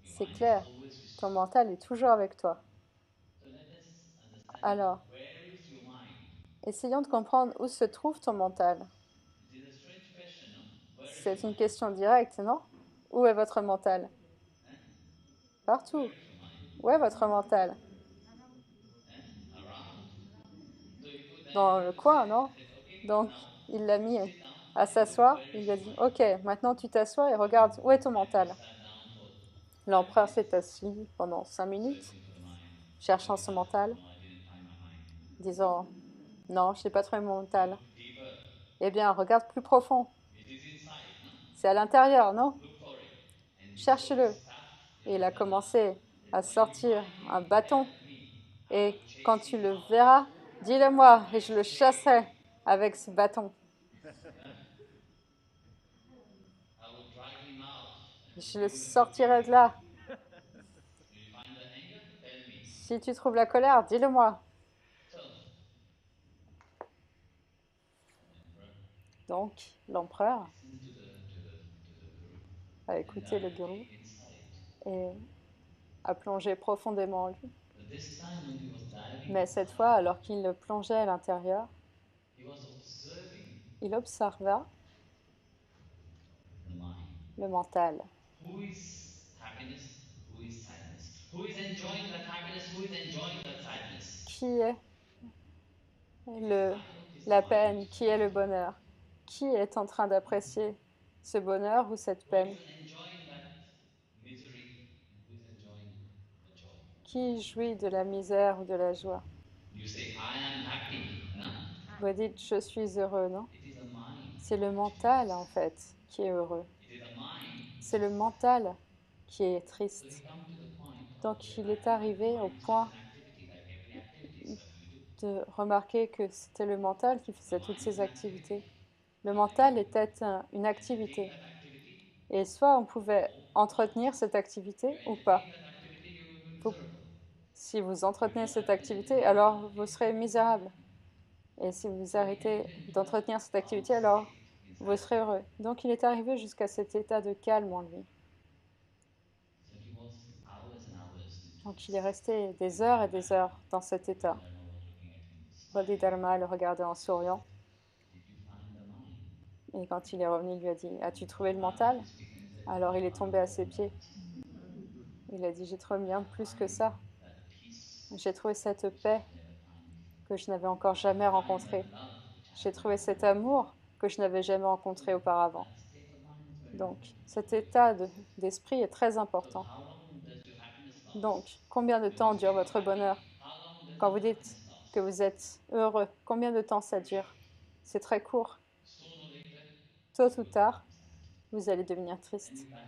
Your c'est mind clair, is always with ton you. mental est toujours avec toi. So let us understand Alors, where is your mind? essayons de comprendre où se trouve ton mental. It is a strange question, no? Where is your C'est une mind? question directe, non? Où est votre mental? Eh? Partout. Where is your mind? Où est votre mental? Eh? Around. So he put then Dans le he coin, non? said, okay, Donc, now il l'a mis sit down à and look s'asseoir. where Il is lui a your dit, mind. ok, maintenant tu t'assois et regarde où est ton mental. Sat down for 5 L'empereur minutes, s'est assis pendant 5 minutes, searching for the mind. cherchant son mental, No, I didn't find my mind. disant, non, je n'ai pas trouvé mon mental. Look deeper. Eh bien, regarde plus profond. It is inside, no? C'est à l'intérieur, non? Look for it. And he Cherche-le. took his staff, Et il a Yamdharma, commencé à when you sortir find un him, bâton. tell me. I Et will quand chase tu him le out. verras, dis-le-moi et je le chasserai avec ce bâton. I will drive him out. Je le sortirai de là. You find the anger? Tell me. Si tu trouves la colère, dis-le-moi. So, emperor, Donc, l'empereur listen to the guru. a écouté le And gourou deep inside. et a plongé profondément en lui. But this time when he was diving Mais cette inside, fois, alors qu'il le plongeait à l'intérieur, he was observing il observa the mind. le mental. Who is happiness? Who is sadness? Who is enjoying that happiness? Who is enjoying that sadness? Qui est la peine? Qui est le bonheur? Qui est en train d'apprécier ce bonheur ou cette Who peine? is enjoying that misery? Who is enjoying the joy? Qui jouit de la misère ou de la joie? You say, I am happy. No? Vous dites, je suis heureux, non? It is the mind. C'est le mental, en fait, qui est heureux. It is the mind. C'est le mental qui est So triste. you come to the point of Donc, il where est arrivé au mind is just point an activity, like every activity stuff you do. de remarquer que c'était le mental qui faisait toutes ces activités. Le mental était une activité. That activity, Et soit on pouvait entretenir cette activité ou pas. that activity, you will be Vous- miserable. Si vous entretenez cette activité, alors vous serez misérable. Et si vous arrêtez d'entretenir cette activité, alors vous serez heureux. Donc il est arrivé jusqu'à cet état de calme en lui. So he was hours and hours into Donc this. il est resté des heures et des heures dans cet état. Dharma was looking at him. Bodhidharma le regardait en souriant. Did you find the mind? Et quand il est revenu, il lui a dit, as-tu trouvé le mental? Alors il est tombé à ses pieds. Il a dit, j'ai trouvé bien plus que ça. That peace J'ai trouvé cette paix never found before. que je n'avais encore jamais rencontrée. J'ai trouvé cet amour que je n'avais jamais rencontré auparavant. That state of mind is very Donc, cet état d'esprit est très important. How long does your happiness last? Donc, combien de temps dure votre bonheur? How long does Quand your vous dites happiness last? que vous êtes heureux, combien de temps ça dure? C'est très court. Sooner or later, Tôt ou tard, vous allez devenir triste. you battle.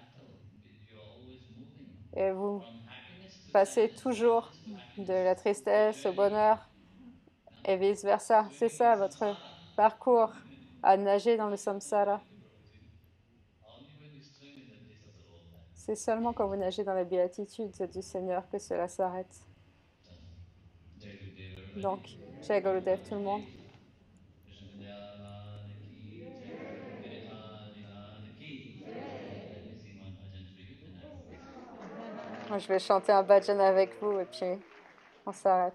You're always moving Et vous from happiness to passez toujours de la tristesse au bonheur et vice-versa. C'est ça votre parcours à nager dans le samsara. only when you swim in the bliss of the Lord that C'est seulement quand vous nagez dans la béatitude du Seigneur que cela s'arrête. Jai Gurudev. Donc, Jai Gurudev tout le monde. Krishna Vidyavan ki jai, Virihadivan ki jai. Let me sing one bhajan for you and I will. Moi, je vais chanter un bhajan avec vous et puis on s'arrête.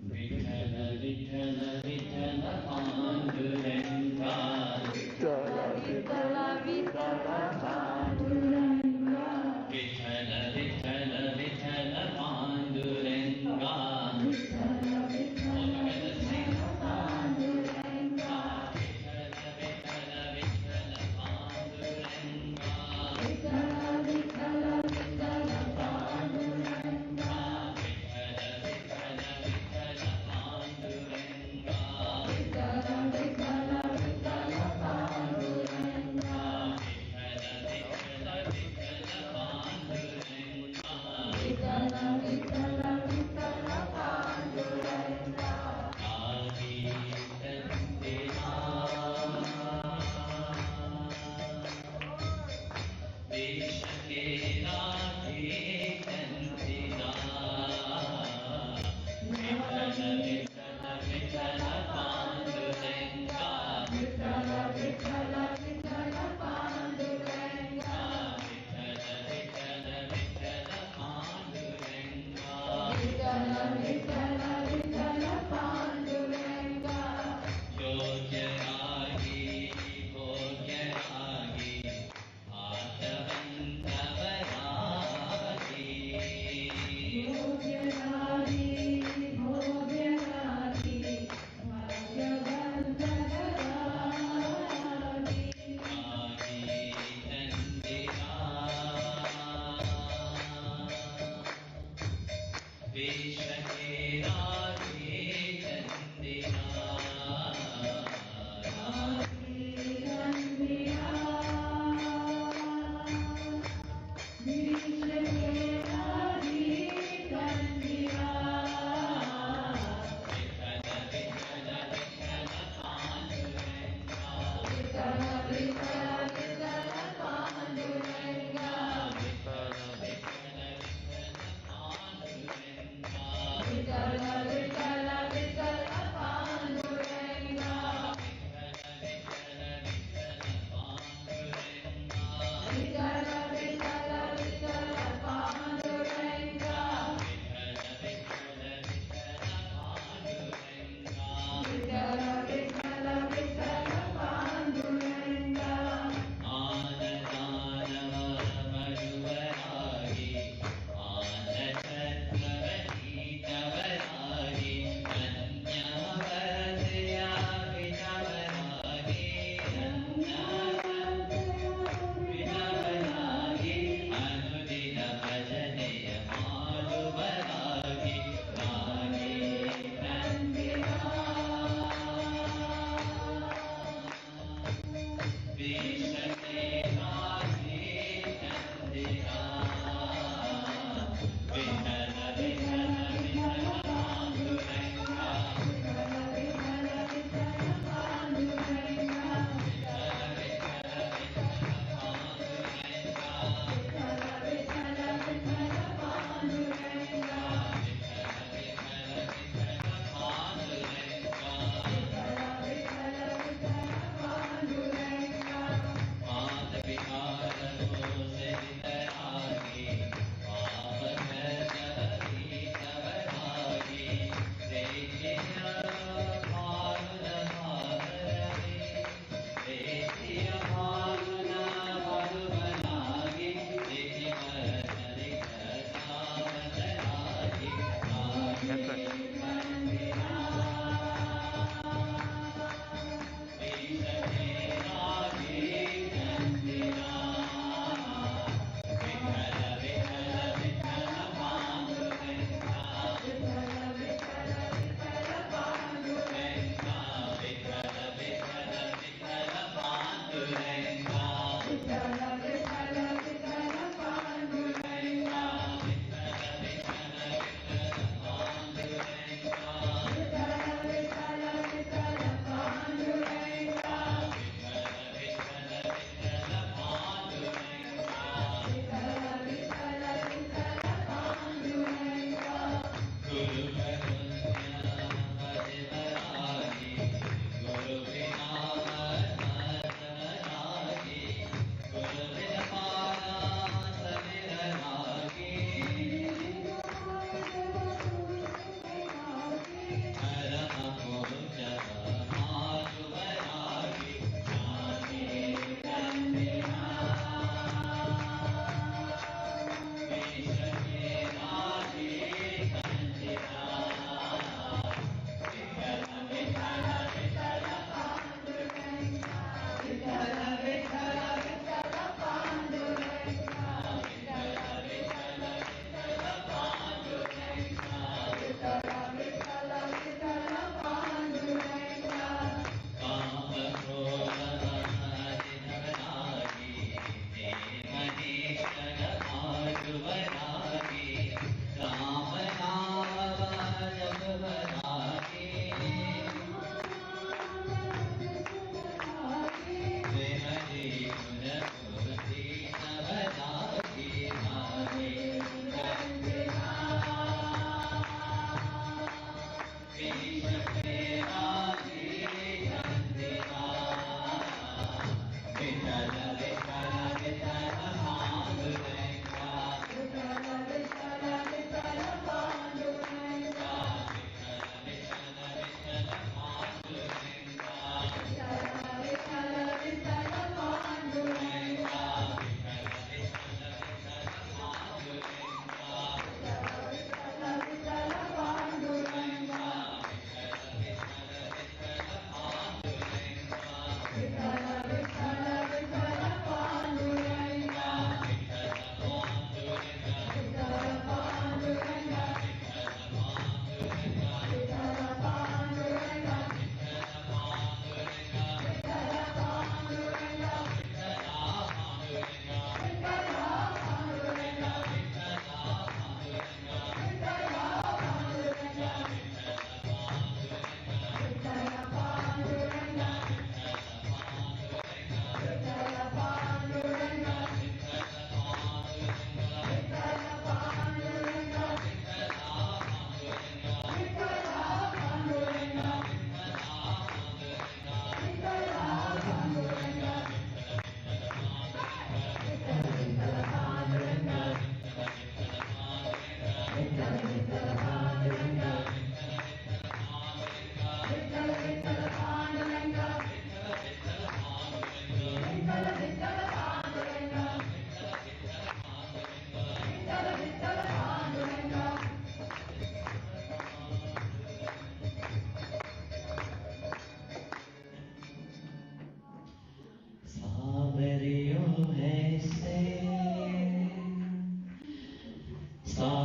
Vithala, Vithala, Vithala, Panduranga. Vithala, Vithala, Vithala, Panduranga. All together sing. Vithala, Vithala, Vithala, Panduranga.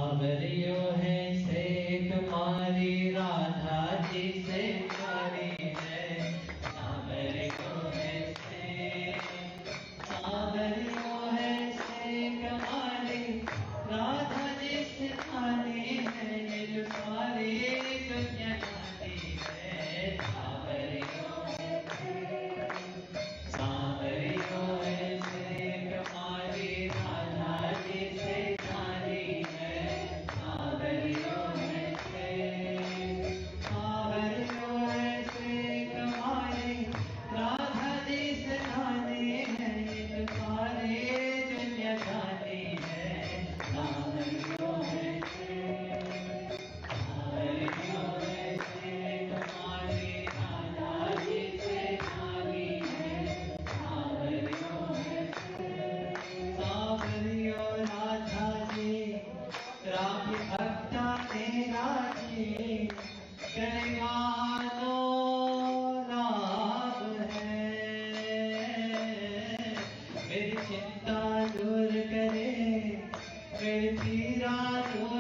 सावरियो है से कुमारी राधा जी से प्यारी है सावरियो है से कुमारी राधा जी से प्यारी है ये जो सारी दुनिया जाती है सावरियो है से कुमारी राधा जी से प्यारी है सावरियो है से कुमारी राधा जी से प्यारी है ये जो सारी दुनिया जाती है सावरियो है से कुमारी राधा जी से प्यारी है सावरियो है सावरियो राधा जी राखी भक्ता तेरा जी कल्याणो लाभ है मेरी चिंता दूर करे मेरी पीड़ा दूर